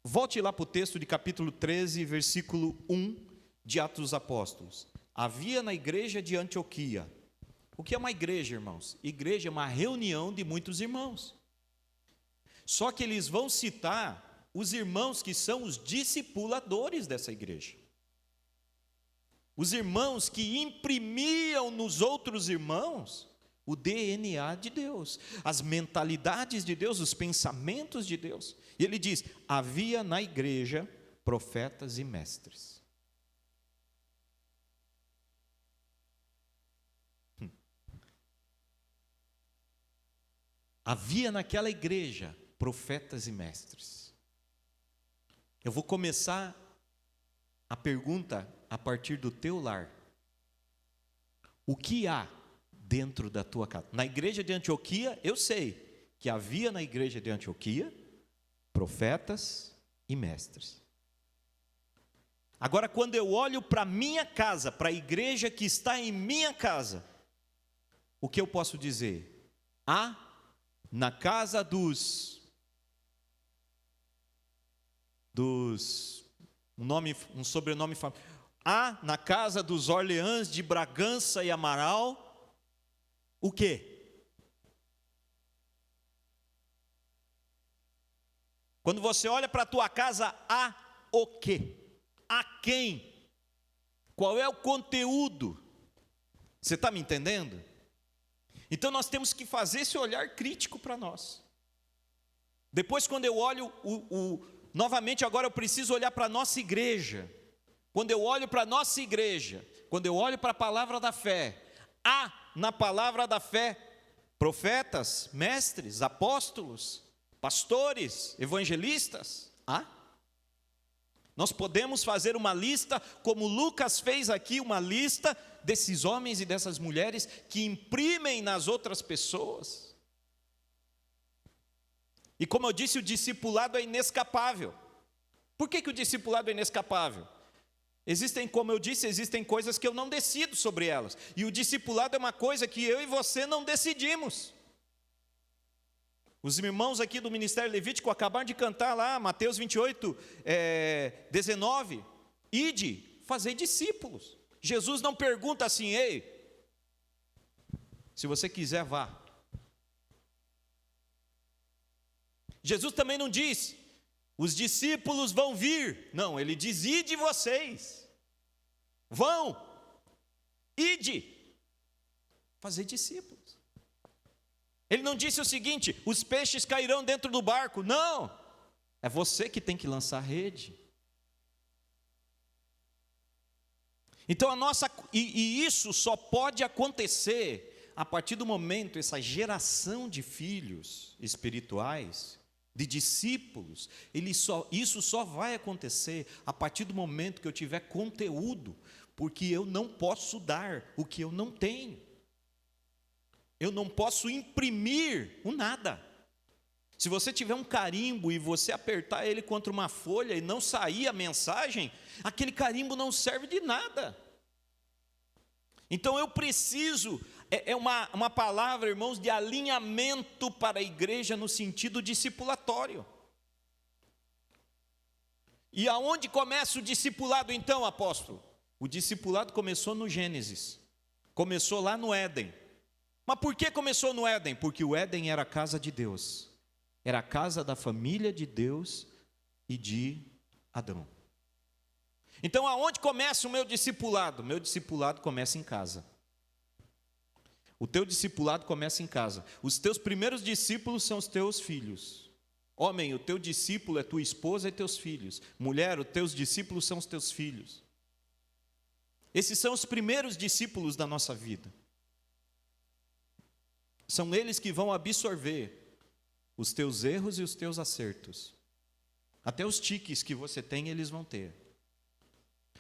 Volte lá para o texto de capítulo 13, versículo 1 de Atos dos Apóstolos. Havia na igreja de Antioquia. O que é uma igreja, irmãos? Igreja é uma reunião de muitos irmãos. Só que eles vão citar os irmãos que são os discipuladores dessa igreja. Os irmãos que imprimiam nos outros irmãos o DNA de Deus, as mentalidades de Deus, os pensamentos de Deus. E ele diz: havia na igreja profetas e mestres. Havia naquela igreja profetas e mestres. Eu vou começar a pergunta a partir do teu lar. O que há dentro da tua casa? Na igreja de Antioquia, eu sei que havia na igreja de Antioquia profetas e mestres. Agora, quando eu olho para a minha casa, para a igreja que está em minha casa, o que eu posso dizer? Há na casa um sobrenome famoso. Há na casa dos Orleans de Bragança e Amaral, o quê? Quando você olha para a tua casa, há o quê? A quem? Qual é o conteúdo? Você está me entendendo? Então nós temos que fazer esse olhar crítico para nós. Depois, quando eu olho novamente, agora eu preciso olhar para a nossa igreja. Quando eu olho para a nossa igreja, quando eu olho para a palavra da fé, há na palavra da fé profetas, mestres, apóstolos, pastores, evangelistas? Há? Nós podemos fazer uma lista, como Lucas fez aqui, uma lista desses homens e dessas mulheres que imprimem nas outras pessoas. E como eu disse, o discipulado é inescapável. Por que o discipulado é inescapável? Como eu disse, existem coisas que eu não decido sobre elas. E o discipulado é uma coisa que eu e você não decidimos. Os irmãos aqui do Ministério Levítico acabaram de cantar lá, Mateus 28, 19. Ide, fazei discípulos. Jesus não pergunta assim, ei, se você quiser, vá. Jesus também não diz, os discípulos vão vir. Não, ele diz: ide vocês. Vão, ide, fazer discípulos. Ele não disse o seguinte: os peixes cairão dentro do barco. Não, é você que tem que lançar a rede. Então e isso só pode acontecer a partir do momento, essa geração de filhos espirituais, de discípulos, isso só vai acontecer a partir do momento que eu tiver conteúdo, porque eu não posso dar o que eu não tenho. Eu não posso imprimir o nada. Se você tiver um carimbo e você apertar ele contra uma folha e não sair a mensagem, aquele carimbo não serve de nada. Então eu preciso, uma palavra, irmãos, de alinhamento para a igreja no sentido discipulatório. E aonde começa o discipulado então, apóstolo? O discipulado começou no Gênesis, começou lá no Éden. Mas por que começou no Éden? Porque o Éden era a casa de Deus. Era a casa da família de Deus e de Adão. Então, aonde começa o meu discipulado? Meu discipulado começa em casa. O teu discipulado começa em casa. Os teus primeiros discípulos são os teus filhos. Homem, o teu discípulo é tua esposa e teus filhos. Mulher, os teus discípulos são os teus filhos. Esses são os primeiros discípulos da nossa vida. São eles que vão absorver os teus erros e os teus acertos. Até os tiques que você tem, eles vão ter.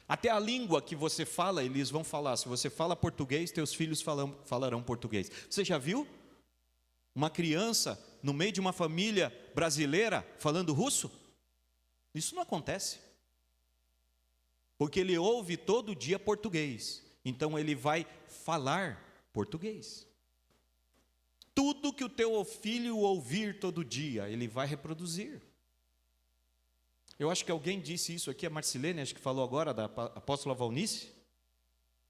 Até a língua que você fala, eles vão falar. Se você fala português, teus filhos falarão português. Você já viu uma criança no meio de uma família brasileira falando russo? Isso não acontece. Porque ele ouve todo dia português. Então ele vai falar português. Tudo que o teu filho ouvir todo dia, ele vai reproduzir. Eu acho que alguém disse isso aqui, a Marcilene, acho que falou agora, da apóstola Valnice.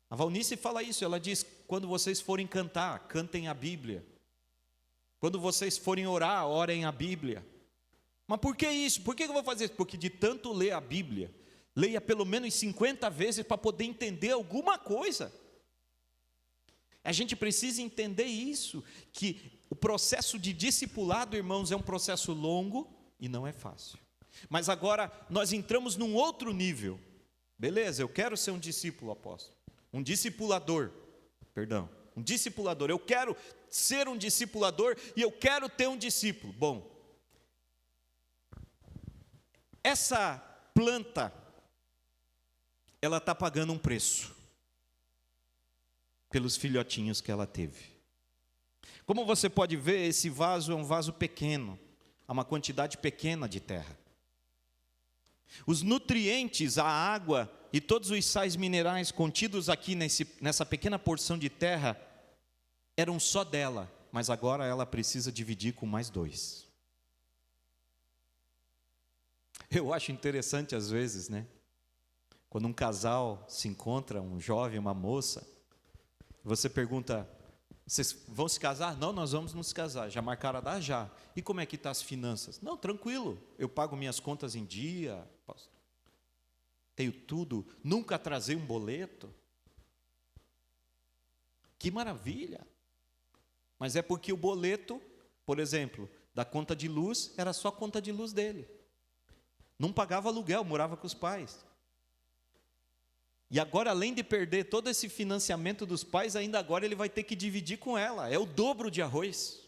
A Valnice fala isso, ela diz: quando vocês forem cantar, cantem a Bíblia. Quando vocês forem orar, orem a Bíblia. Mas por que isso? Por que eu vou fazer isso? Porque de tanto ler a Bíblia, leia pelo menos 50 vezes para poder entender alguma coisa. A gente precisa entender isso, que o processo de discipulado, irmãos, é um processo longo e não é fácil. Mas agora nós entramos num outro nível. Beleza, eu quero ser um discípulo, apóstolo. Um discipulador. Eu quero ser um discipulador e eu quero ter um discípulo. Bom, essa planta, ela está pagando um preço pelos filhotinhos que ela teve. Como você pode ver, esse vaso é um vaso pequeno, há uma quantidade pequena de terra. Os nutrientes, a água e todos os sais minerais contidos aqui nessa pequena porção de terra eram só dela, mas agora ela precisa dividir com mais 2. Eu acho interessante às vezes, né? Quando um casal se encontra, um jovem, uma moça, você pergunta: vocês vão se casar? Não, nós vamos nos casar. Já marcaram a data? Já. E como é que estão as finanças? Não, tranquilo, eu pago minhas contas em dia, tenho tudo, nunca atrasei um boleto. Que maravilha! Mas é porque o boleto, por exemplo, da conta de luz, era só a conta de luz dele. Não pagava aluguel, morava com os pais. E agora, além de perder todo esse financiamento dos pais, ainda agora ele vai ter que dividir com ela. É o dobro de arroz.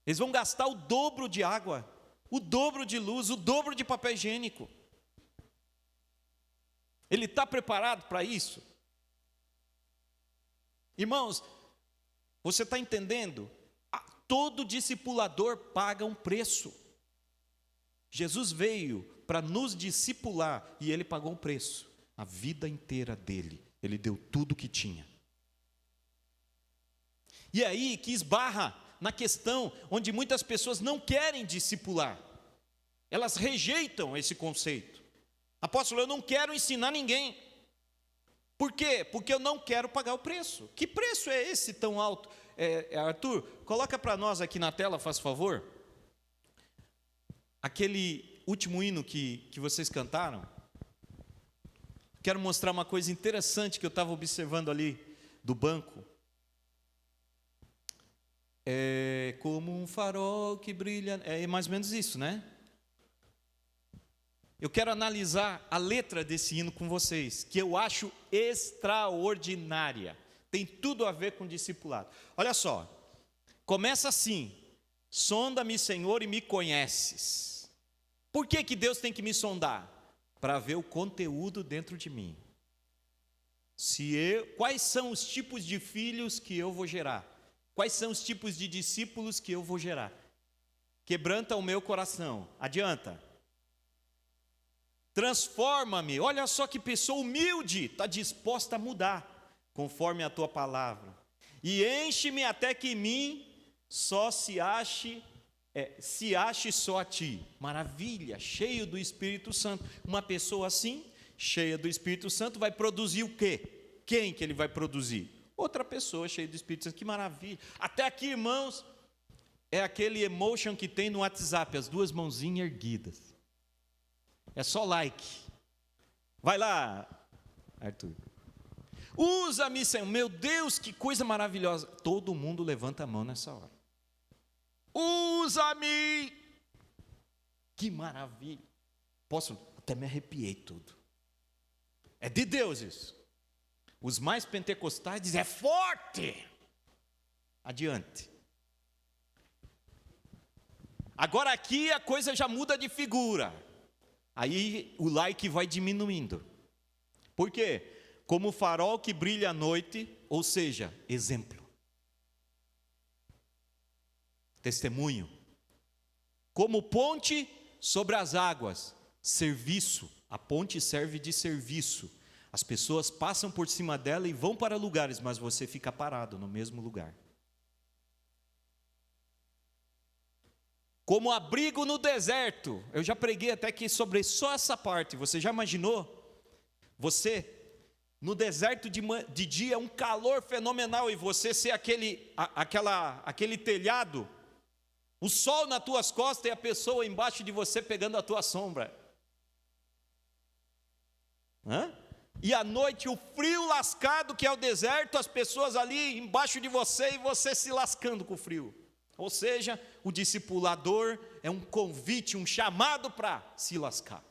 Eles vão gastar o dobro de água, o dobro de luz, o dobro de papel higiênico. Ele está preparado para isso? Irmãos, você está entendendo? Todo discipulador paga um preço. Jesus veio para nos discipular e ele pagou um preço. A vida inteira dele, ele deu tudo o que tinha. E aí que esbarra na questão onde muitas pessoas não querem discipular. Elas rejeitam esse conceito. Apóstolo, eu não quero ensinar ninguém. Por quê? Porque eu não quero pagar o preço. Que preço é esse tão alto? Arthur, coloca para nós aqui na tela, faz favor. aquele último hino que vocês cantaram, quero mostrar uma coisa interessante que eu estava observando ali do banco. É como um farol que brilha, é mais ou menos isso, né? Eu quero analisar a letra desse hino com vocês, que eu acho extraordinária. Tem tudo a ver com discipulado. Olha só, começa assim: sonda-me, Senhor, e me conheces. Por que Deus tem que me sondar? Para ver o conteúdo dentro de mim. Quais são os tipos de filhos que eu vou gerar? Quais são os tipos de discípulos que eu vou gerar? Quebranta o meu coração. Adianta. Transforma-me. Olha só que pessoa humilde, está disposta a mudar, conforme a tua palavra. E enche-me até que em mim só se ache só a ti. Maravilha, cheio do Espírito Santo. Uma pessoa assim, cheia do Espírito Santo, vai produzir o quê? Quem que ele vai produzir? Outra pessoa cheia do Espírito Santo. Que maravilha. Até aqui, irmãos, é aquele emotion que tem no WhatsApp, as duas mãozinhas erguidas. É só like. Vai lá, Arthur. Usa-me, Senhor. Meu Deus, que coisa maravilhosa. Todo mundo levanta a mão nessa hora. Usa-me. Que maravilha. Até me arrepiei tudo. É de Deus isso. Os mais pentecostais dizem, é forte. Adiante. Agora aqui a coisa já muda de figura. Aí o like vai diminuindo. Por quê? Como o farol que brilha à noite, ou seja, exemplo. Testemunho. Como ponte sobre as águas, serviço. A ponte serve de serviço. As pessoas passam por cima dela e vão para lugares, mas você fica parado no mesmo lugar. Como abrigo no deserto. Eu já preguei até aqui sobre só essa parte. Você já imaginou? Você, no deserto de dia, um calor fenomenal, e você ser aquele telhado, o sol nas tuas costas e a pessoa embaixo de você pegando a tua sombra. E à noite o frio lascado que é o deserto, as pessoas ali embaixo de você e você se lascando com o frio. Ou seja, o discipulador é um convite, um chamado para se lascar.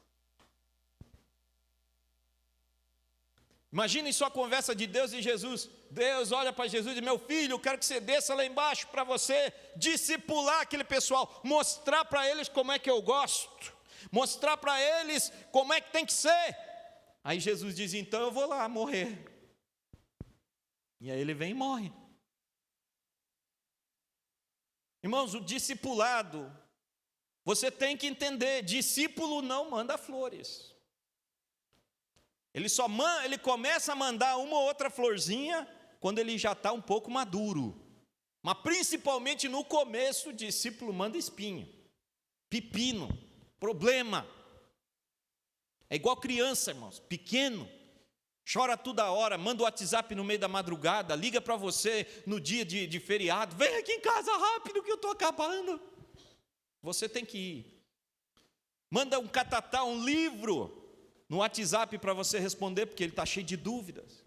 Imaginem só a conversa de Deus e Jesus. Deus olha para Jesus e diz, meu filho, eu quero que você desça lá embaixo para você discipular aquele pessoal, mostrar para eles como é que eu gosto, mostrar para eles como é que tem que ser. Aí Jesus diz, então eu vou lá morrer. E aí ele vem e morre. Irmãos, o discipulado, você tem que entender, discípulo não manda flores. Ele começa a mandar uma ou outra florzinha quando ele já está um pouco maduro. Mas principalmente no começo, o discípulo manda espinho, pepino, problema. É igual criança, irmãos, pequeno, chora toda hora, manda o WhatsApp no meio da madrugada, liga para você no dia de feriado, vem aqui em casa rápido que eu estou acabando. Você tem que ir. Manda um catatá, um livro no WhatsApp para você responder, porque ele está cheio de dúvidas.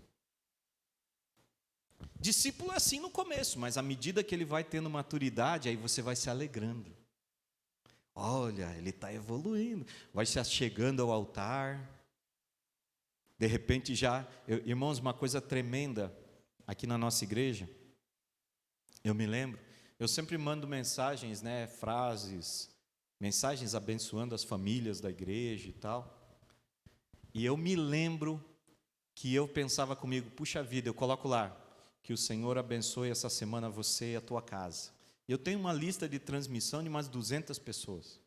Discípulo é assim no começo, mas à medida que ele vai tendo maturidade, aí você vai se alegrando. Olha, ele está evoluindo, vai se chegando ao altar. De repente irmãos, uma coisa tremenda aqui na nossa igreja, eu me lembro, eu sempre mando mensagens, frases, mensagens abençoando as famílias da igreja e tal. E eu me lembro que eu pensava comigo, puxa vida, eu coloco lá, que o Senhor abençoe essa semana você e a tua casa. Eu tenho uma lista de transmissão de umas 200 pessoas.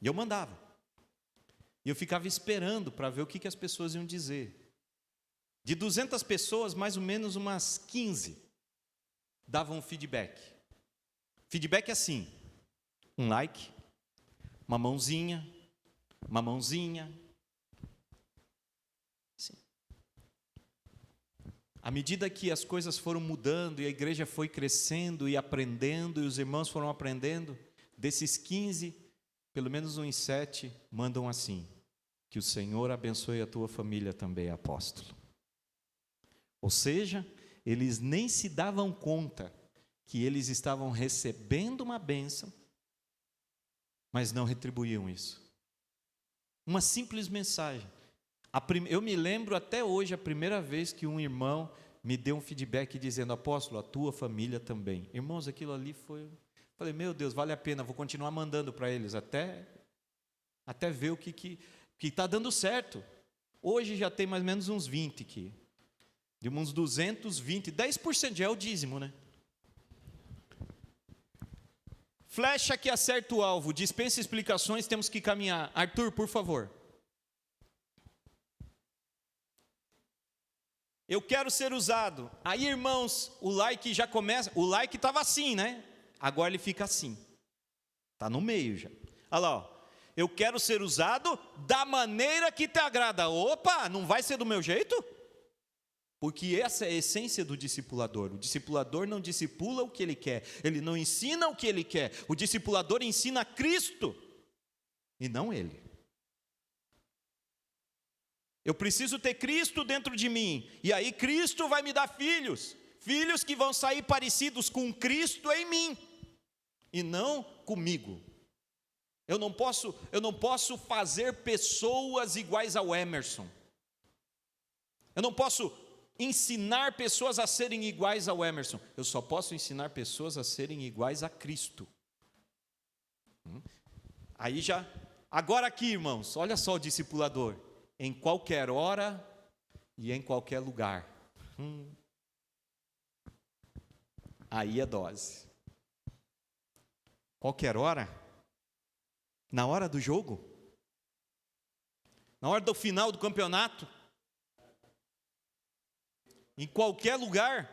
E eu mandava. E eu ficava esperando para ver o que as pessoas iam dizer. De 200 pessoas, mais ou menos umas 15 davam feedback. Feedback assim, um like, uma mãozinha. Sim. À medida que as coisas foram mudando e a igreja foi crescendo e aprendendo, e os irmãos foram aprendendo, desses 15, pelo menos uns 7 mandam assim: que o Senhor abençoe a tua família também, apóstolo. Ou seja, eles nem se davam conta que eles estavam recebendo uma bênção, mas não retribuíam isso. Uma simples mensagem. Eu me lembro até hoje a primeira vez que um irmão me deu um feedback dizendo: apóstolo, a tua família também. Irmãos, aquilo ali foi... Falei, meu Deus, vale a pena, vou continuar mandando para eles até ver o que está dando certo. Hoje já tem mais ou menos uns 20 aqui. De uns 220, 10% já é o dízimo, né? Flecha que acerta o alvo, dispensa explicações, temos que caminhar. Arthur, por favor. Eu quero ser usado. Aí, irmãos, o like já começa. O like estava assim, né? Agora ele fica assim. Está no meio já. Olha lá, ó. Eu quero ser usado da maneira que te agrada. Opa, não vai ser do meu jeito? Porque essa é a essência do discipulador. O discipulador não discipula o que ele quer. Ele não ensina o que ele quer. O discipulador ensina Cristo e não ele. Eu preciso ter Cristo dentro de mim. E aí Cristo vai me dar filhos. Filhos que vão sair parecidos com Cristo em mim. E não comigo. Eu não posso fazer pessoas iguais ao Emerson. Eu não posso ensinar pessoas a serem iguais ao Emerson. Eu só posso ensinar pessoas a serem iguais a Cristo. Aí já... Agora aqui, irmãos, olha só o discipulador. Em qualquer hora e em qualquer lugar. Aí é dose. Qualquer hora? Na hora do jogo? Na hora do final do campeonato? Em qualquer lugar?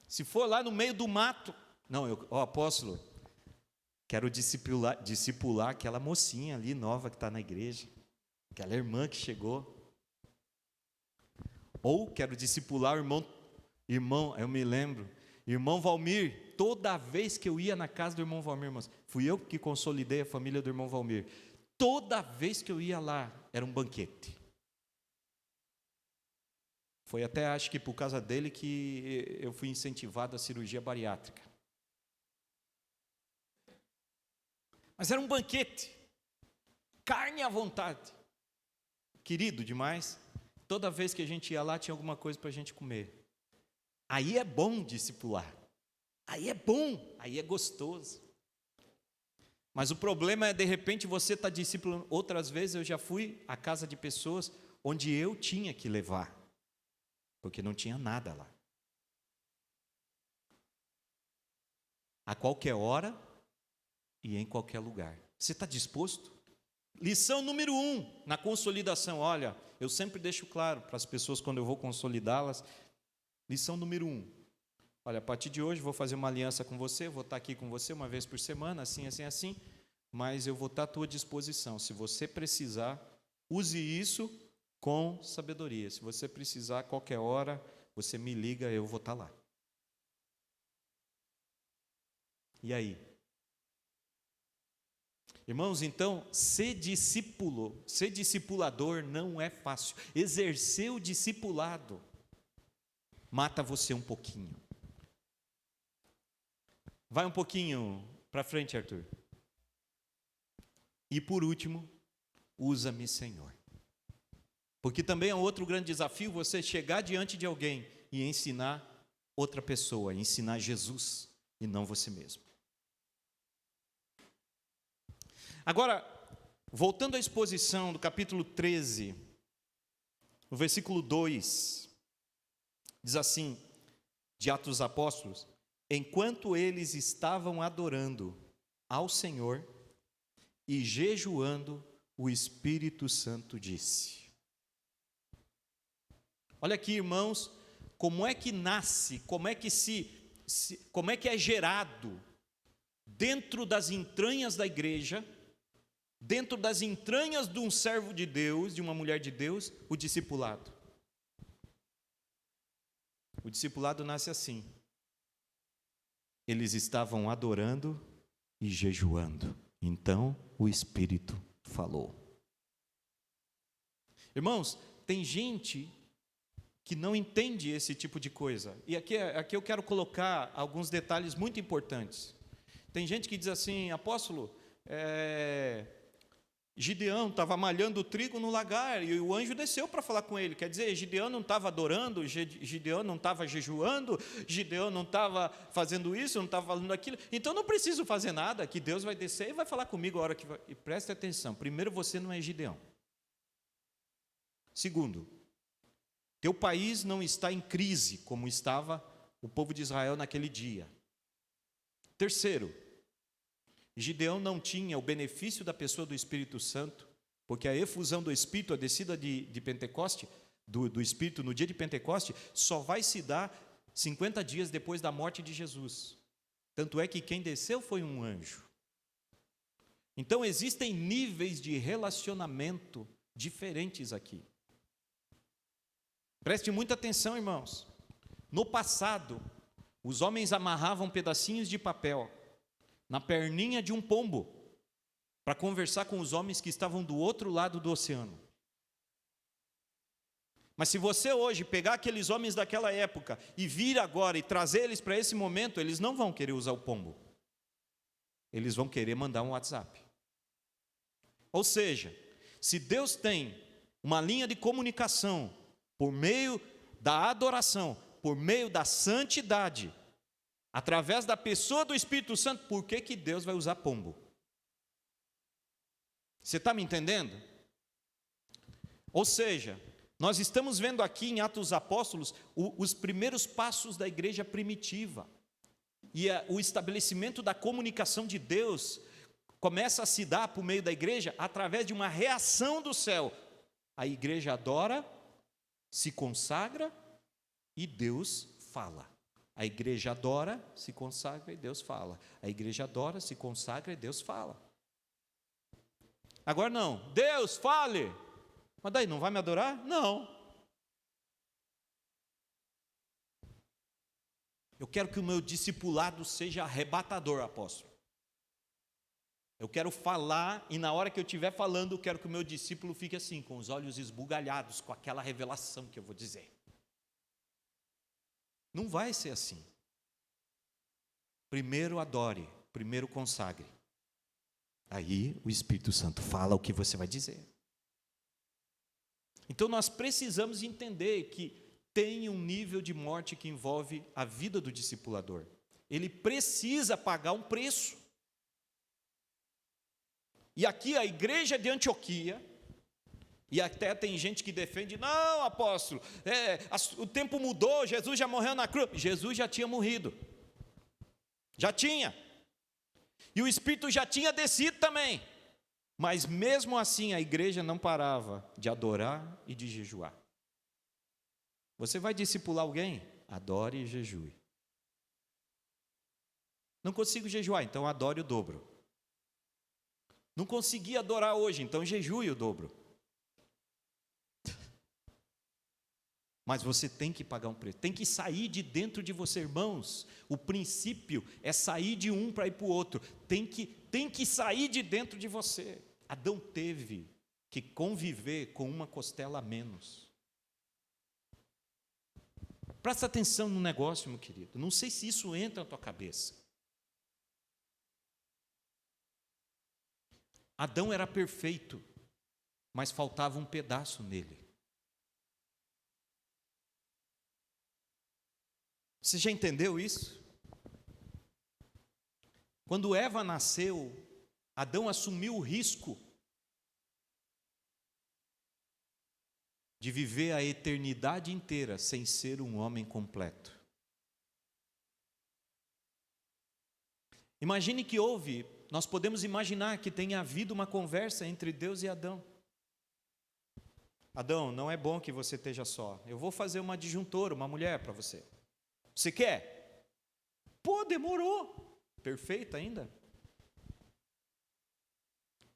Se for lá no meio do mato? Não, apóstolo, quero discipular aquela mocinha ali nova que está na igreja. Aquela irmã que chegou. Ou quero discipular o irmão, eu me lembro, irmão Valmir, toda vez que eu ia na casa do irmão Valmir, irmãos, fui eu que consolidei a família do irmão Valmir. Toda vez que eu ia lá, era um banquete. Foi até, acho que por causa dele, que eu fui incentivado à cirurgia bariátrica. Mas era um banquete. Carne à vontade. Querido demais. Toda vez que a gente ia lá, tinha alguma coisa para a gente comer. Aí é bom discipular. Aí é bom. Aí é gostoso. Mas o problema é, de repente, você está discipulando. Outras vezes eu já fui à casa de pessoas onde eu tinha que levar. Porque não tinha nada lá. A qualquer hora e em qualquer lugar. Você está disposto? Lição número 1 na consolidação. Olha, eu sempre deixo claro para as pessoas quando eu vou consolidá-las. Lição número 1. Olha, a partir de hoje vou fazer uma aliança com você, vou estar aqui com você uma vez por semana, assim, assim, assim, mas eu vou estar à tua disposição. Se você precisar, use isso com sabedoria. Se você precisar, qualquer hora, você me liga, eu vou estar lá. E aí? Irmãos, então, ser discipulador não é fácil. Exercer o discipulado mata você um pouquinho. Vai um pouquinho para frente, Arthur. E por último, usa-me, Senhor. Porque também é um outro grande desafio você chegar diante de alguém e ensinar outra pessoa, ensinar Jesus e não você mesmo. Agora, voltando à exposição do capítulo 13, no versículo 2, diz assim, de Atos dos Apóstolos: enquanto eles estavam adorando ao Senhor e jejuando, o Espírito Santo disse. Olha aqui, irmãos, como é que nasce, como é que é gerado dentro das entranhas da igreja, dentro das entranhas de um servo de Deus, de uma mulher de Deus, o discipulado. O discipulado nasce assim. Eles estavam adorando e jejuando. Então, o Espírito falou. Irmãos, tem gente que não entende esse tipo de coisa. E aqui eu quero colocar alguns detalhes muito importantes. Tem gente que diz assim: apóstolo, Gideão estava malhando o trigo no lagar e o anjo desceu para falar com ele. Quer dizer, Gideão não estava adorando, Gideão não estava jejuando, Gideão não estava fazendo isso, não estava falando aquilo. Então não preciso fazer nada, que Deus vai descer e vai falar comigo a hora que vai. E preste atenção, primeiro, você não é Gideão. Segundo, teu país não está em crise como estava o povo de Israel naquele dia. Terceiro, Gideão não tinha o benefício da pessoa do Espírito Santo, porque a efusão do Espírito, a descida de Pentecoste, do Espírito no dia de Pentecoste, só vai se dar 50 dias depois da morte de Jesus. Tanto é que quem desceu foi um anjo. Então existem níveis de relacionamento diferentes aqui. Preste muita atenção, irmãos. No passado, os homens amarravam pedacinhos de papel na perninha de um pombo para conversar com os homens que estavam do outro lado do oceano. Mas se você hoje pegar aqueles homens daquela época e vir agora e trazer eles para esse momento, eles não vão querer usar o pombo. Eles vão querer mandar um WhatsApp. Ou seja, se Deus tem uma linha de comunicação por meio da adoração, por meio da santidade, através da pessoa do Espírito Santo, por que Deus vai usar pombo? Você está me entendendo? Ou seja, nós estamos vendo aqui em Atos dos Apóstolos os primeiros passos da igreja primitiva. E o estabelecimento da comunicação de Deus começa a se dar por meio da igreja através de uma reação do céu. A igreja adora, se consagra e Deus fala. A igreja adora, se consagra e Deus fala. A igreja adora, se consagra e Deus fala. Agora não, Deus fale, mas daí não vai me adorar? Não. Eu quero que o meu discipulado seja arrebatador, apóstolo. Eu quero falar e na hora que eu estiver falando, eu quero que o meu discípulo fique assim, com os olhos esbugalhados, com aquela revelação que eu vou dizer. Não vai ser assim. Primeiro adore, primeiro consagre. Aí o Espírito Santo fala o que você vai dizer. Então nós precisamos entender que tem um nível de morte que envolve a vida do discipulador. Ele precisa pagar um preço. E aqui a igreja de Antioquia, e até tem gente que defende, não, apóstolo, o tempo mudou, Jesus já morreu na cruz. Jesus já tinha morrido. Já tinha. E o Espírito já tinha descido também. Mas mesmo assim a igreja não parava de adorar e de jejuar. Você vai discipular alguém? Adore e jejue. Não consigo jejuar, então adore o dobro. Não consegui adorar hoje, então jejue o dobro. Mas você tem que pagar um preço, tem que sair de dentro de você, irmãos. O princípio é sair de um para ir para o outro. Tem que sair de dentro de você. Adão teve que conviver com uma costela a menos. Presta atenção no negócio, meu querido. Não sei se isso entra na tua cabeça. Adão era perfeito, mas faltava um pedaço nele. Você já entendeu isso? Quando Eva nasceu, Adão assumiu o risco de viver a eternidade inteira sem ser um homem completo. Imagine que nós podemos imaginar que tenha havido uma conversa entre Deus e Adão. Adão, não é bom que você esteja só. Eu vou fazer uma adjuntora, uma mulher para você. Você quer? Pô, demorou. Perfeito ainda.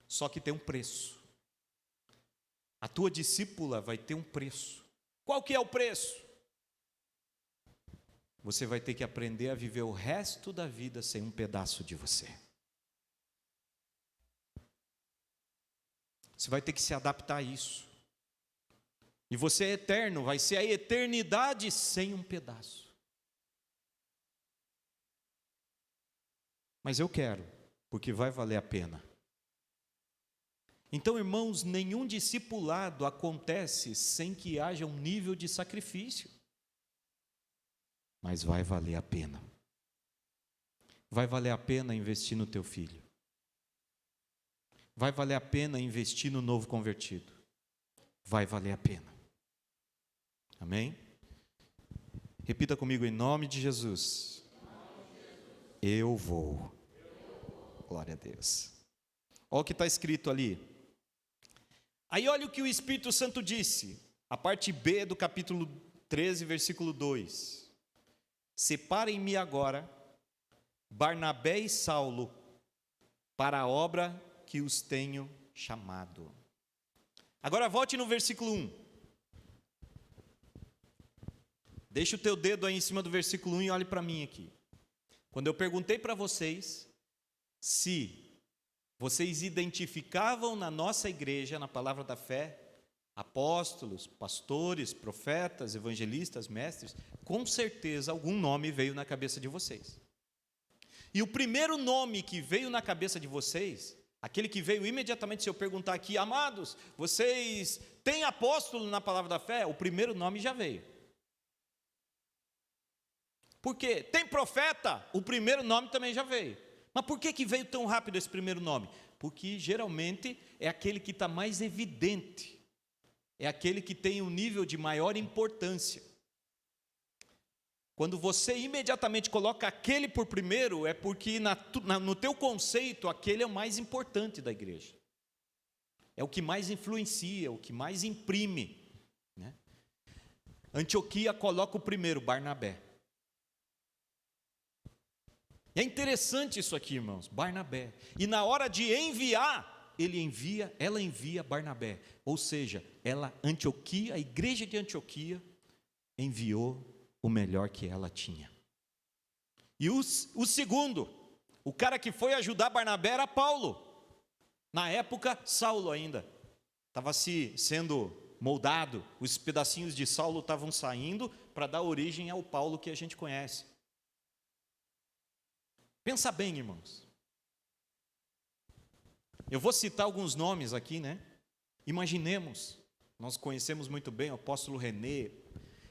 Só que tem um preço. A tua discípula vai ter um preço. Qual que é o preço? Você vai ter que aprender a viver o resto da vida sem um pedaço de você. Você vai ter que se adaptar a isso. E você é eterno, vai ser a eternidade sem um pedaço. Mas eu quero, porque vai valer a pena. Então, irmãos, nenhum discipulado acontece sem que haja um nível de sacrifício. Mas vai valer a pena. Vai valer a pena investir no teu filho. Vai valer a pena investir no novo convertido. Vai valer a pena. Amém? Repita comigo, em nome de Jesus. Eu vou. Glória a Deus. Olha o que está escrito ali. Aí olha o que o Espírito Santo disse. A parte B do capítulo 13, versículo 2. Separem-me agora Barnabé e Saulo para a obra que os tenho chamado. Agora volte no versículo 1. Deixa o teu dedo aí em cima do versículo 1 e olhe para mim aqui. Quando eu perguntei para vocês se vocês identificavam na nossa igreja, na palavra da fé, apóstolos, pastores, profetas, evangelistas, mestres, com certeza algum nome veio na cabeça de vocês. E o primeiro nome que veio na cabeça de vocês, aquele que veio imediatamente, se eu perguntar aqui, amados, vocês têm apóstolo na palavra da fé? O primeiro nome já veio. Por quê? Tem profeta? O primeiro nome também já veio. Mas por que veio tão rápido esse primeiro nome? Porque geralmente é aquele que está mais evidente. É aquele que tem um nível de maior importância. Quando você imediatamente coloca aquele por primeiro, é porque no teu conceito, aquele é o mais importante da igreja. É o que mais influencia, o que mais imprime, né? Antioquia coloca o primeiro, Barnabé. É interessante isso aqui, irmãos, Barnabé. E na hora de enviar, ela envia Barnabé. Ou seja, Antioquia, a igreja de Antioquia, enviou o melhor que ela tinha. E o segundo, o cara que foi ajudar Barnabé era Paulo. Na época, Saulo ainda estava sendo moldado. Os pedacinhos de Saulo estavam saindo para dar origem ao Paulo que a gente conhece. Pensa bem, irmãos. Eu vou citar alguns nomes aqui, né? Imaginemos, nós conhecemos muito bem o apóstolo René.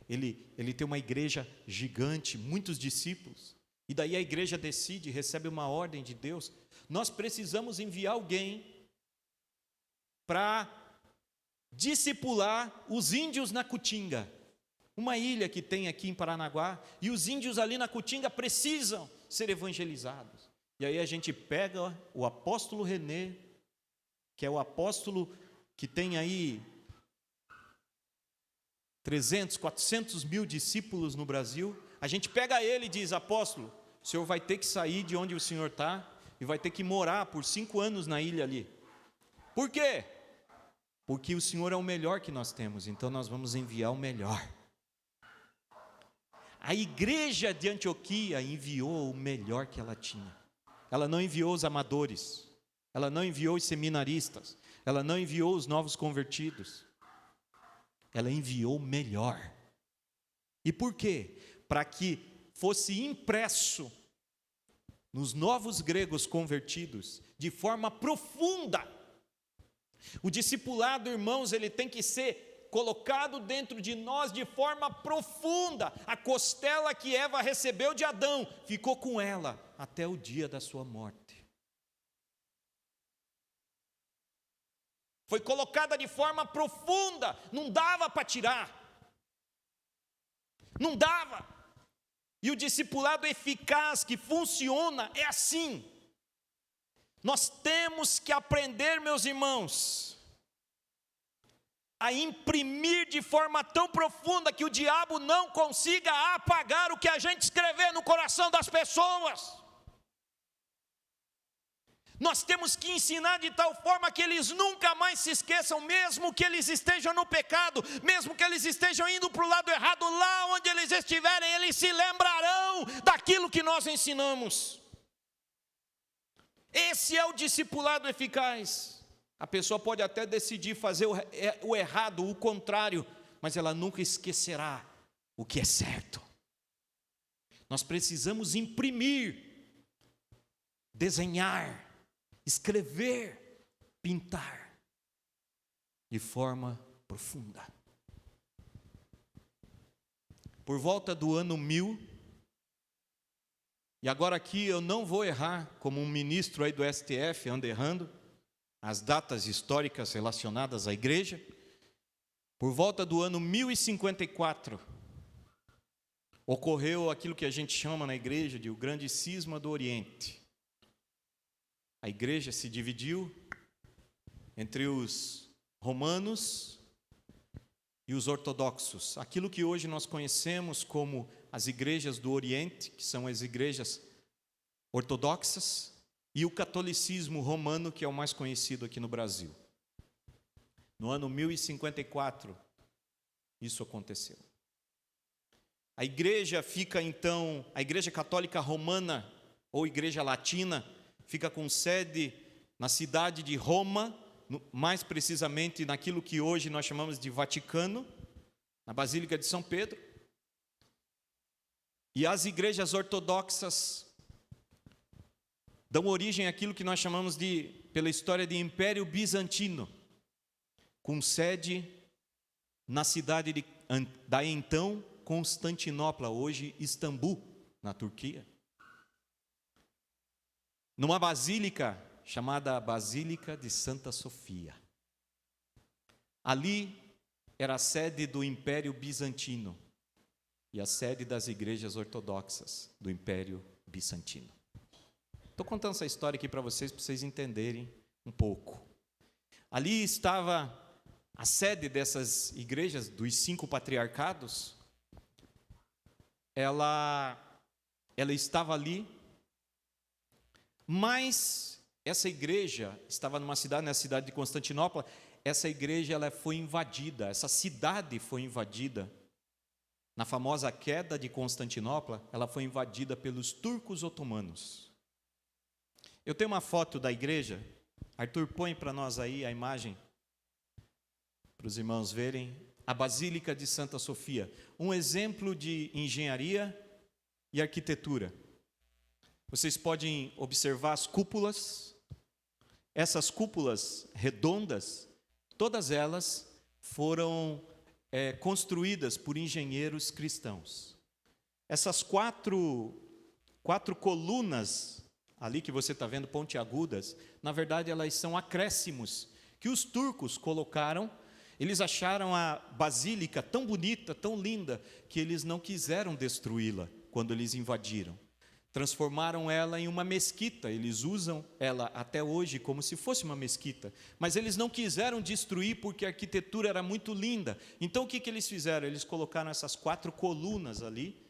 Ele tem uma igreja gigante, muitos discípulos. E daí a igreja decide, recebe uma ordem de Deus. Nós precisamos enviar alguém para discipular os índios na Caatinga. Uma ilha que tem aqui em Paranaguá. E os índios ali na Caatinga precisam ser evangelizados. E aí a gente pega o apóstolo René, que é o apóstolo que tem aí 300, 400 mil discípulos no Brasil. A gente pega ele e diz, apóstolo, o senhor vai ter que sair de onde o senhor está e vai ter que morar por 5 anos na ilha ali. Por quê? Porque o senhor é o melhor que nós temos, então nós vamos enviar o melhor. A igreja de Antioquia enviou o melhor que ela tinha. Ela não enviou os amadores, ela não enviou os seminaristas, ela não enviou os novos convertidos. Ela enviou o melhor. E por quê? Para que fosse impresso nos novos gregos convertidos de forma profunda. O discipulado, irmãos, ele tem que ser colocado dentro de nós de forma profunda. A costela que Eva recebeu de Adão ficou com ela até o dia da sua morte. Foi colocada de forma profunda, não dava para tirar. Não dava. E o discipulado eficaz que funciona é assim. Nós temos que aprender, meus irmãos, a imprimir de forma tão profunda que o diabo não consiga apagar o que a gente escrever no coração das pessoas. Nós temos que ensinar de tal forma que eles nunca mais se esqueçam, mesmo que eles estejam no pecado, mesmo que eles estejam indo para o lado errado, lá onde eles estiverem, eles se lembrarão daquilo que nós ensinamos. Esse é o discipulado eficaz. A pessoa pode até decidir fazer o errado, o contrário, mas ela nunca esquecerá o que é certo. Nós precisamos imprimir, desenhar, escrever, pintar de forma profunda. Por volta do ano 1000, e agora aqui eu não vou errar, como um ministro aí do STF anda errando, as datas históricas relacionadas à igreja. Por volta do ano 1054, ocorreu aquilo que a gente chama na igreja de o grande cisma do Oriente. A igreja se dividiu entre os romanos e os ortodoxos. Aquilo que hoje nós conhecemos como as igrejas do Oriente, que são as igrejas ortodoxas, e o catolicismo romano, que é o mais conhecido aqui no Brasil. No ano 1054, isso aconteceu. A igreja fica então, a Igreja Católica Romana, ou Igreja Latina, fica com sede na cidade de Roma, mais precisamente naquilo que hoje nós chamamos de Vaticano, na Basílica de São Pedro. E as igrejas ortodoxas dão origem àquilo que nós chamamos de, pela história, de Império Bizantino, com sede na cidade da então Constantinopla, hoje Istambul, na Turquia. Numa basílica chamada Basílica de Santa Sofia. Ali era a sede do Império Bizantino e a sede das igrejas ortodoxas do Império Bizantino. Estou contando essa história aqui para vocês entenderem um pouco. Ali estava a sede dessas igrejas, dos 5 patriarcados. Ela estava ali, mas essa igreja estava na cidade de Constantinopla. Essa igreja ela foi invadida, essa cidade foi invadida. Na famosa queda de Constantinopla, ela foi invadida pelos turcos otomanos. Eu tenho uma foto da igreja. Arthur, põe para nós aí a imagem, para os irmãos verem. A Basílica de Santa Sofia, um exemplo de engenharia e arquitetura. Vocês podem observar as cúpulas. Essas cúpulas redondas, todas elas foram construídas por engenheiros cristãos. Essas quatro colunas ali que você está vendo, pontiagudas, na verdade elas são acréscimos que os turcos colocaram. Eles acharam a basílica tão bonita, tão linda, que eles não quiseram destruí-la quando eles invadiram. Transformaram ela em uma mesquita. Eles usam ela até hoje como se fosse uma mesquita. Mas eles não quiseram destruir porque a arquitetura era muito linda. Então o que eles fizeram? Eles colocaram essas 4 colunas ali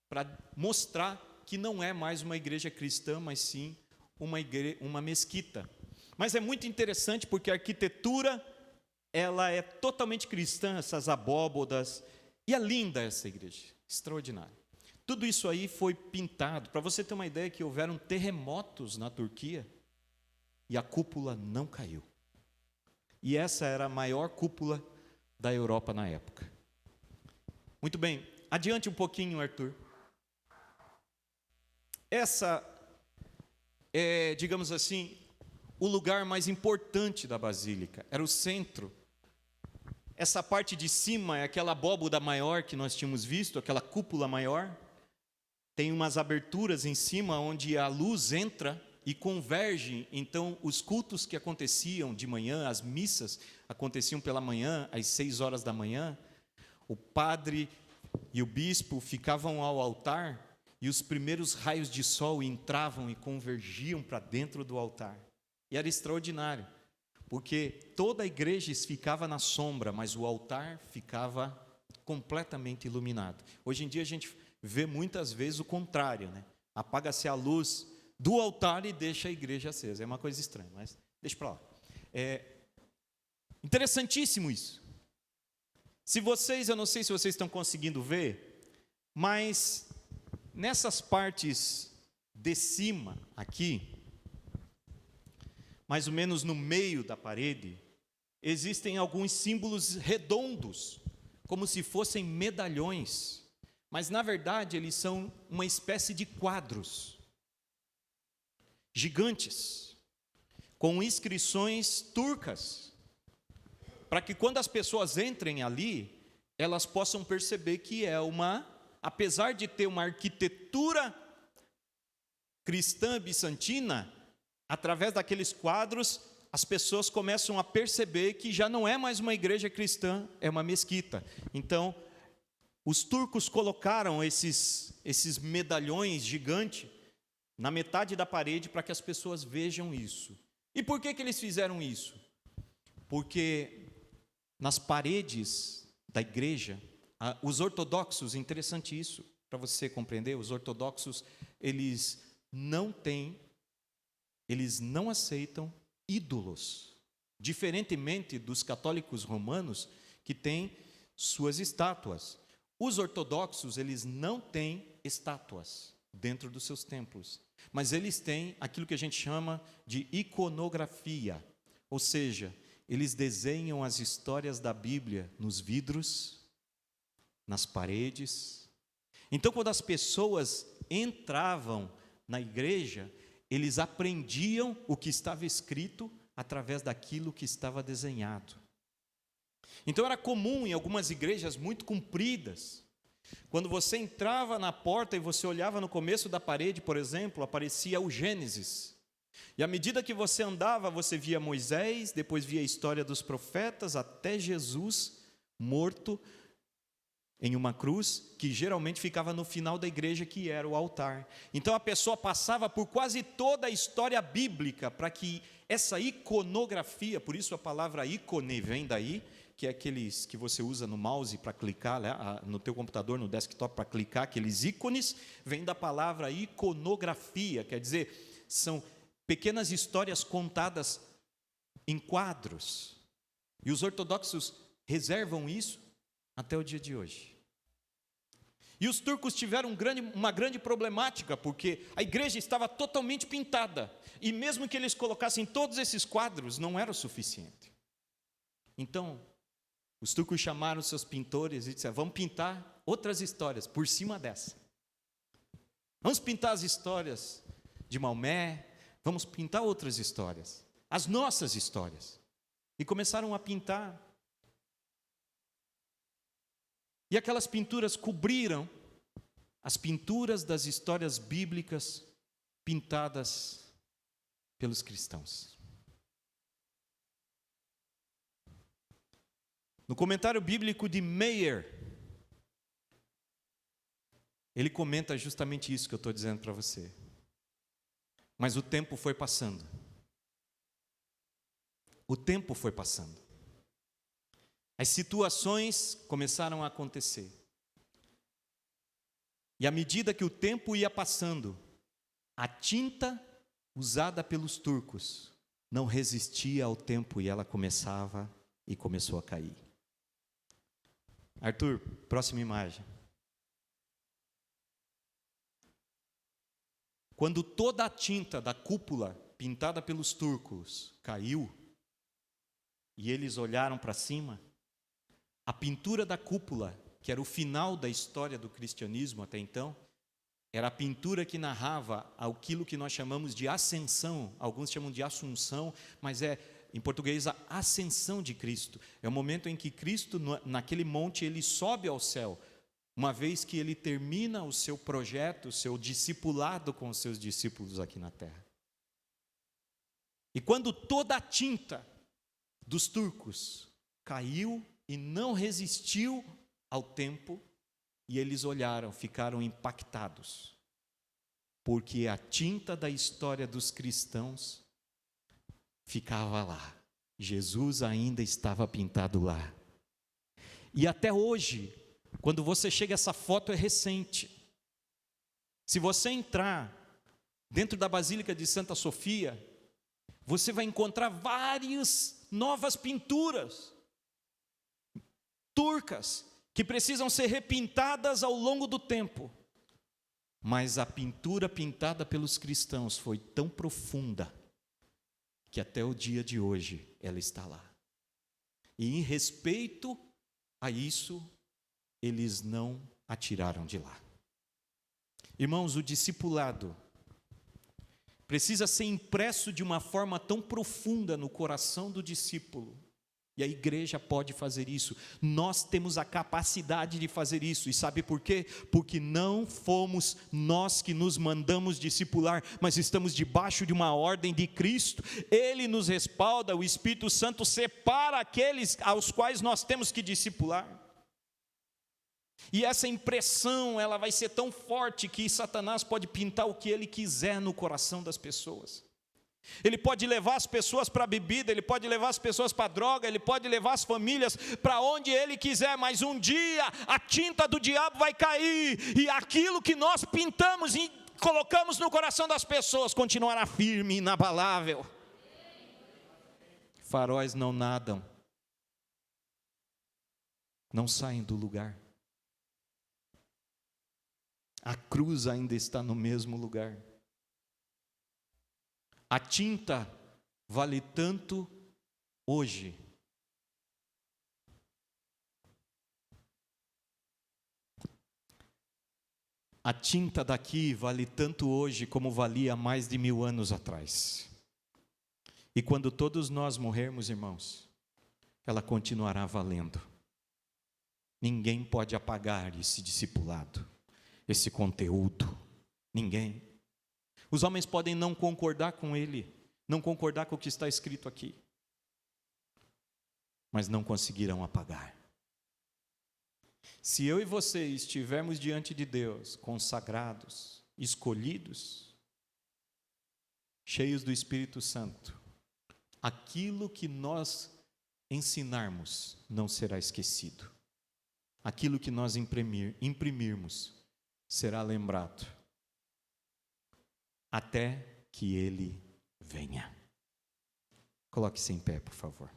para mostrar que não é mais uma igreja cristã, mas sim uma mesquita. Mas é muito interessante porque a arquitetura ela é totalmente cristã, essas abóbodas, e é linda essa igreja, extraordinária. Tudo isso aí foi pintado. Para você ter uma ideia que houveram terremotos na Turquia e a cúpula não caiu. E essa era a maior cúpula da Europa na época. Muito bem, adiante um pouquinho, Arthur. Essa é, digamos assim, o lugar mais importante da basílica, era o centro. Essa parte de cima é aquela abóboda maior que nós tínhamos visto, aquela cúpula maior. Tem umas aberturas em cima onde a luz entra e converge. Então, os cultos que aconteciam de manhã, as missas aconteciam pela manhã, às 6 horas da manhã. O padre e o bispo ficavam ao altar e os primeiros raios de sol entravam e convergiam para dentro do altar. E era extraordinário, porque toda a igreja ficava na sombra, mas o altar ficava completamente iluminado. Hoje em dia a gente vê muitas vezes o contrário, né? Apaga-se a luz do altar e deixa a igreja acesa. É uma coisa estranha, mas deixa para lá. É interessantíssimo isso. Eu não sei se vocês estão conseguindo ver, mas nessas partes de cima aqui, mais ou menos no meio da parede, existem alguns símbolos redondos, como se fossem medalhões, mas na verdade eles são uma espécie de quadros gigantes, com inscrições turcas, para que quando as pessoas entrem ali, elas possam perceber que apesar de ter uma arquitetura cristã bizantina, através daqueles quadros, as pessoas começam a perceber que já não é mais uma igreja cristã, é uma mesquita. Então, os turcos colocaram esses medalhões gigantes na metade da parede para que as pessoas vejam isso. E por que eles fizeram isso? Porque nas paredes da igreja, os ortodoxos, interessante isso, para você compreender, os ortodoxos, eles não aceitam ídolos, diferentemente dos católicos romanos, que têm suas estátuas. Os ortodoxos, eles não têm estátuas dentro dos seus templos, mas eles têm aquilo que a gente chama de iconografia, ou seja, eles desenham as histórias da Bíblia nos vidros, nas paredes. Então, quando as pessoas entravam na igreja, eles aprendiam o que estava escrito através daquilo que estava desenhado. Então era comum em algumas igrejas muito compridas, quando você entrava na porta e você olhava no começo da parede, por exemplo, aparecia o Gênesis. E à medida que você andava, você via Moisés, depois via a história dos profetas, até Jesus morto em uma cruz, que geralmente ficava no final da igreja, que era o altar. Então a pessoa passava por quase toda a história bíblica, para que essa iconografia, por isso a palavra ícone vem daí, que é aqueles que você usa no mouse para clicar, né, no teu computador, no desktop, para clicar, aqueles ícones, vem da palavra iconografia, quer dizer, são pequenas histórias contadas em quadros. E os ortodoxos reservam isso até o dia de hoje. E os turcos tiveram uma grande problemática, porque a igreja estava totalmente pintada, e mesmo que eles colocassem todos esses quadros, não era o suficiente. Então, os turcos chamaram seus pintores e disseram: vamos pintar outras histórias por cima dessa. Vamos pintar as histórias de Maomé, vamos pintar outras histórias, as nossas histórias. E começaram a pintar. E aquelas pinturas cobriram as pinturas das histórias bíblicas pintadas pelos cristãos. No comentário bíblico de Meyer, ele comenta justamente isso que eu estou dizendo para você. Mas o tempo foi passando. O tempo foi passando. As situações começaram a acontecer. E à medida que o tempo ia passando, a tinta usada pelos turcos não resistia ao tempo e ela começou a cair. Arthur, próxima imagem. Quando toda a tinta da cúpula pintada pelos turcos caiu, e eles olharam para cima, a pintura da cúpula, que era o final da história do cristianismo até então, era a pintura que narrava aquilo que nós chamamos de ascensão, alguns chamam de assunção, mas em português, a ascensão de Cristo. É o momento em que Cristo, naquele monte, ele sobe ao céu, uma vez que ele termina o seu projeto, o seu discipulado com os seus discípulos aqui na terra. E quando toda a tinta dos turcos caiu e não resistiu ao tempo, e eles olharam, ficaram impactados, porque a tinta da história dos cristãos ficava lá. Jesus ainda estava pintado lá. E até hoje, quando você chega, essa foto é recente. Se você entrar dentro da Basílica de Santa Sofia, você vai encontrar várias novas pinturas turcas que precisam ser repintadas ao longo do tempo. Mas a pintura pintada pelos cristãos foi tão profunda que até o dia de hoje ela está lá. E em respeito a isso, eles não a tiraram de lá. Irmãos, o discipulado precisa ser impresso de uma forma tão profunda no coração do discípulo. E a igreja pode fazer isso. Nós temos a capacidade de fazer isso. E sabe por quê? Porque não fomos nós que nos mandamos discipular, mas estamos debaixo de uma ordem de Cristo. Ele nos respalda, o Espírito Santo separa aqueles aos quais nós temos que discipular. E essa impressão, ela vai ser tão forte que Satanás pode pintar o que ele quiser no coração das pessoas. Ele pode levar as pessoas para a bebida, ele pode levar as pessoas para a droga, ele pode levar as famílias para onde ele quiser, mas um dia a tinta do diabo vai cair, e aquilo que nós pintamos e colocamos no coração das pessoas continuará firme, inabalável. Faróis não nadam, não saem do lugar. A cruz ainda está no mesmo lugar. A tinta vale tanto hoje. A tinta daqui vale tanto hoje como valia há mais de 1000 anos atrás. E quando todos nós morrermos, irmãos, ela continuará valendo. Ninguém pode apagar esse discipulado, esse conteúdo. Ninguém. Os homens podem não concordar com ele, não concordar com o que está escrito aqui, mas não conseguirão apagar. Se eu e você estivermos diante de Deus, consagrados, escolhidos, cheios do Espírito Santo, aquilo que nós ensinarmos não será esquecido. Aquilo que nós imprimirmos será lembrado. Até que ele venha. Coloque-se em pé, por favor.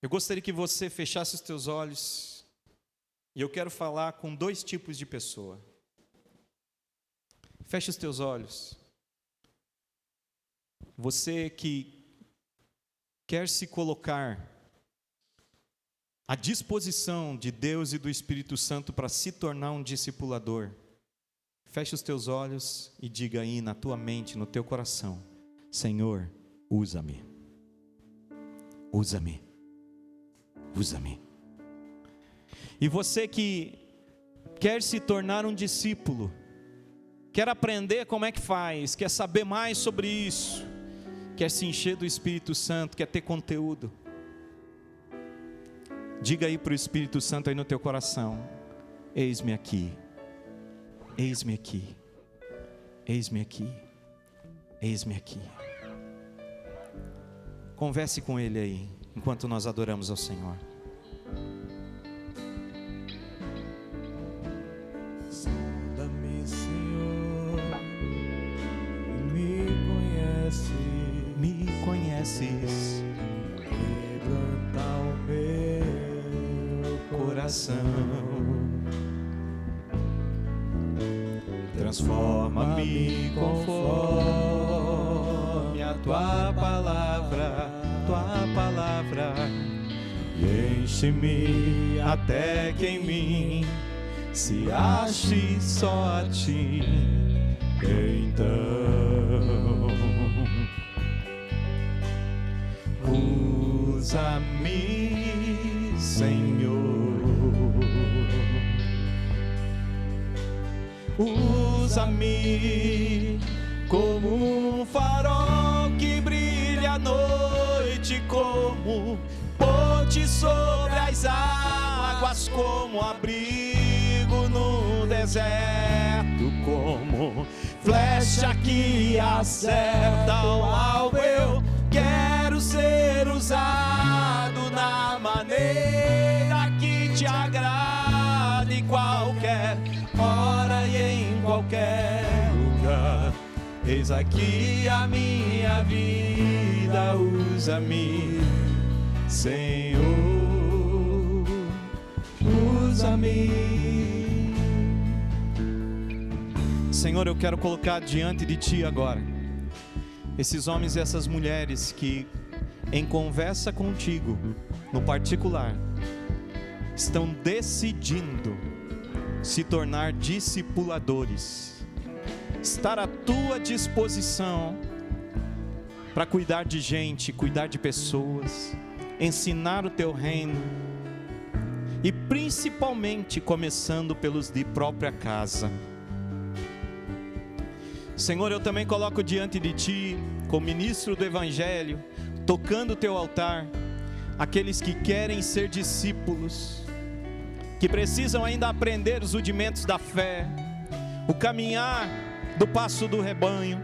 Eu gostaria que você fechasse os teus olhos, e eu quero falar com 2 tipos de pessoa. Feche os teus olhos. Você que quer se colocar à disposição de Deus e do Espírito Santo para se tornar um discipulador, feche os teus olhos e diga aí na tua mente, no teu coração: Senhor, usa-me, usa-me, usa-me. E você que quer se tornar um discípulo, quer aprender como é que faz, quer saber mais sobre isso, quer se encher do Espírito Santo, quer ter conteúdo, diga aí para o Espírito Santo aí no teu coração: eis-me aqui, eis-me aqui, eis-me aqui, eis-me aqui. Converse com Ele aí, enquanto nós adoramos ao Senhor. Sonda-me, Senhor, me conheces, Me conheces, quebranta o meu coração, transforma-me conforme a tua palavra, e enche-me até que em mim se ache só a ti. Então usa-me, Senhor, usa-me como um farol que brilha à noite, como ponte sobre as águas, como abrigo no deserto, como flecha que acerta o alvo. Eu quero ser usado na maneira que te agrada, em qualquer hora e em qualquer lugar. Eis aqui a minha vida, usa-me, Senhor, usa-me. Senhor, eu quero colocar diante de Ti agora esses homens e essas mulheres que, em conversa contigo, no particular, estão decidindo se tornar discipuladores, estar à Tua disposição para cuidar de gente, cuidar de pessoas, ensinar o Teu reino, e principalmente começando pelos de própria casa. Senhor, eu também coloco diante de Ti, como ministro do Evangelho, tocando o Teu altar, aqueles que querem ser discípulos, que precisam ainda aprender os rudimentos da fé, o caminhar do passo do rebanho,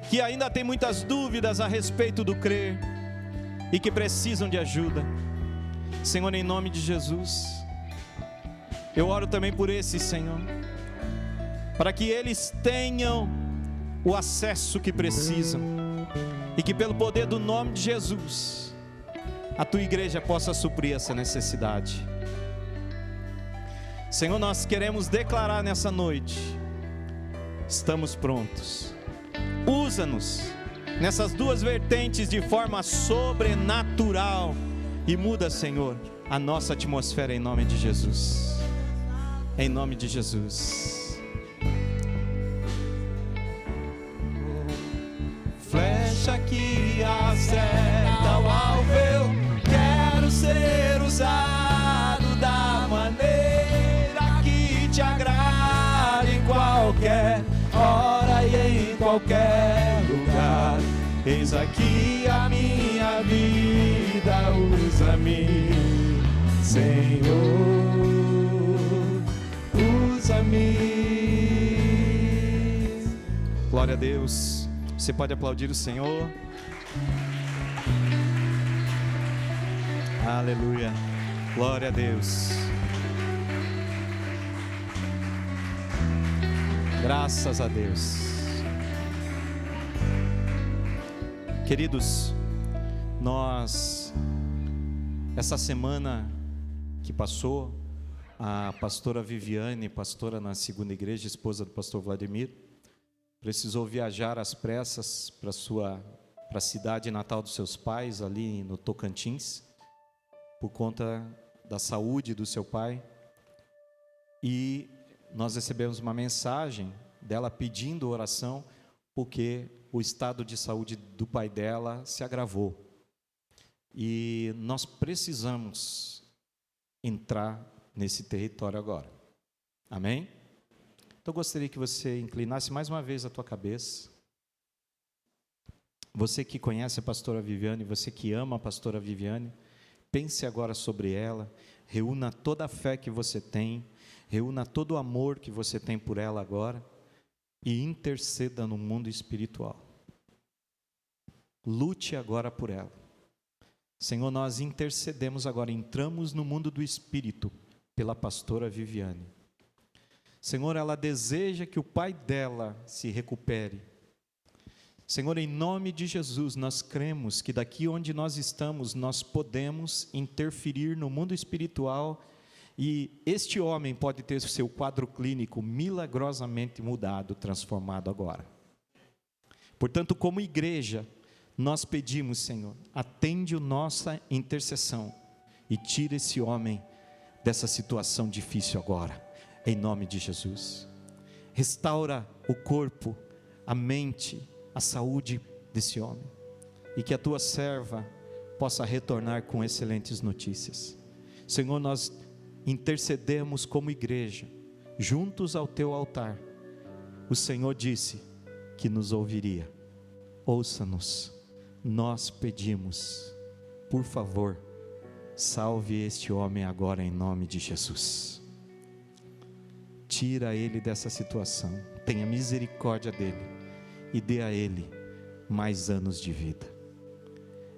que ainda tem muitas dúvidas a respeito do crer e que precisam de ajuda. Senhor, em nome de Jesus, eu oro também por esses, Senhor, para que eles tenham o acesso que precisam e que pelo poder do nome de Jesus, a Tua igreja possa suprir essa necessidade. Senhor, nós queremos declarar nessa noite, estamos prontos. Usa-nos nessas duas vertentes de forma sobrenatural e muda, Senhor, a nossa atmosfera em nome de Jesus. Em nome de Jesus. Flecha que acerta o alvo, eu quero ser usado da maneira que Te agrade, em qualquer hora e em qualquer lugar. Eis aqui a minha vida, usa-me, Senhor, usa-me. Glória a Deus. Você pode aplaudir o Senhor. Aleluia. Glória a Deus. Graças a Deus. Queridos, nós, essa semana que passou, a pastora Viviane, pastora na segunda igreja, esposa do pastor Vladimir, precisou viajar às pressas para a cidade natal dos seus pais, ali no Tocantins, por conta da saúde do seu pai. E nós recebemos uma mensagem dela pedindo oração, porque o estado de saúde do pai dela se agravou. E nós precisamos entrar nesse território agora. Amém? Então eu gostaria que você inclinasse mais uma vez a tua cabeça. Você que conhece a pastora Viviane, você que ama a pastora Viviane, pense agora sobre ela, reúna toda a fé que você tem, reúna todo o amor que você tem por ela agora e interceda no mundo espiritual. Lute agora por ela. Senhor, nós intercedemos agora, entramos no mundo do espírito pela pastora Viviane. Senhor, ela deseja que o pai dela se recupere. Senhor, em nome de Jesus, nós cremos que daqui onde nós estamos, nós podemos interferir no mundo espiritual e este homem pode ter seu quadro clínico milagrosamente mudado, transformado agora. Portanto, como igreja, nós pedimos, Senhor, atende a nossa intercessão e tira esse homem dessa situação difícil agora. Em nome de Jesus, restaura o corpo, a mente, a saúde desse homem, e que a tua serva possa retornar com excelentes notícias. Senhor, nós intercedemos como igreja, juntos ao teu altar. O Senhor disse que nos ouviria. Ouça-nos, nós pedimos, por favor, salve este homem agora em nome de Jesus. Tira ele dessa situação, tenha misericórdia dele e dê a ele mais anos de vida,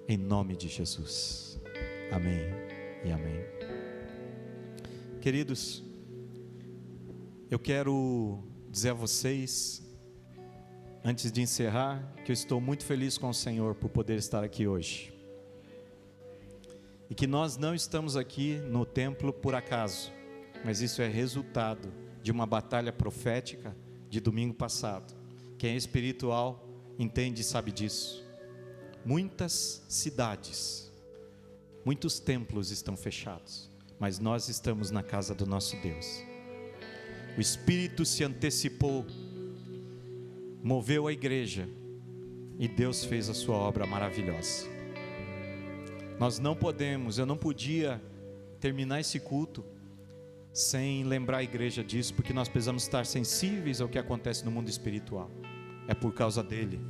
em nome de Jesus, amém e amém. Queridos, eu quero dizer a vocês, antes de encerrar, que eu estou muito feliz com o Senhor por poder estar aqui hoje, e que nós não estamos aqui no templo por acaso, mas isso é resultado de uma batalha profética de domingo passado. Quem é espiritual entende e sabe disso. Muitas cidades, muitos templos estão fechados, mas nós estamos na casa do nosso Deus. O Espírito se antecipou, moveu a igreja, e Deus fez a sua obra maravilhosa. Nós não podemos, eu não podia terminar esse culto sem lembrar a igreja disso, porque nós precisamos estar sensíveis ao que acontece no mundo espiritual. É por causa dele,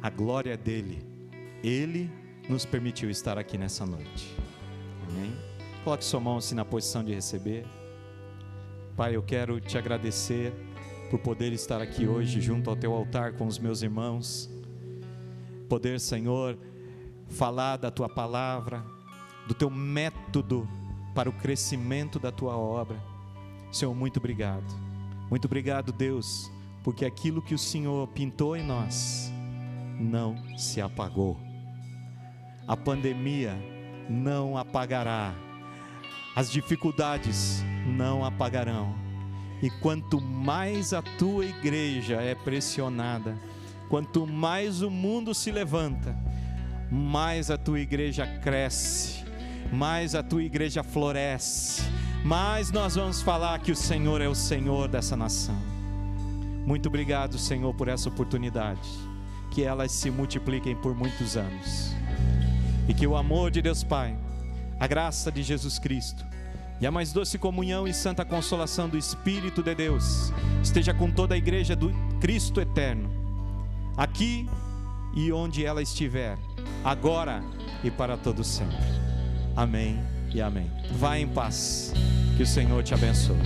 a glória é dele, ele nos permitiu estar aqui nessa noite. Amém? Coloque sua mão assim na posição de receber. Pai, eu quero te agradecer por poder estar aqui hoje junto ao teu altar com os meus irmãos, poder, Senhor, falar da tua palavra, do teu método para o crescimento da tua obra. Senhor, muito obrigado, Deus, porque aquilo que o Senhor pintou em nós não se apagou. A pandemia não apagará, as dificuldades não apagarão. E quanto mais a tua igreja é pressionada, quanto mais o mundo se levanta, mais a tua igreja cresce, mais a tua igreja floresce, mais nós vamos falar que o Senhor é o Senhor dessa nação. Muito obrigado, Senhor, por essa oportunidade, que elas se multipliquem por muitos anos, e que o amor de Deus Pai, a graça de Jesus Cristo e a mais doce comunhão e santa consolação do Espírito de Deus esteja com toda a igreja do Cristo eterno, aqui e onde ela estiver, agora e para todo sempre. Amém e amém. Vá em paz, que o Senhor te abençoe.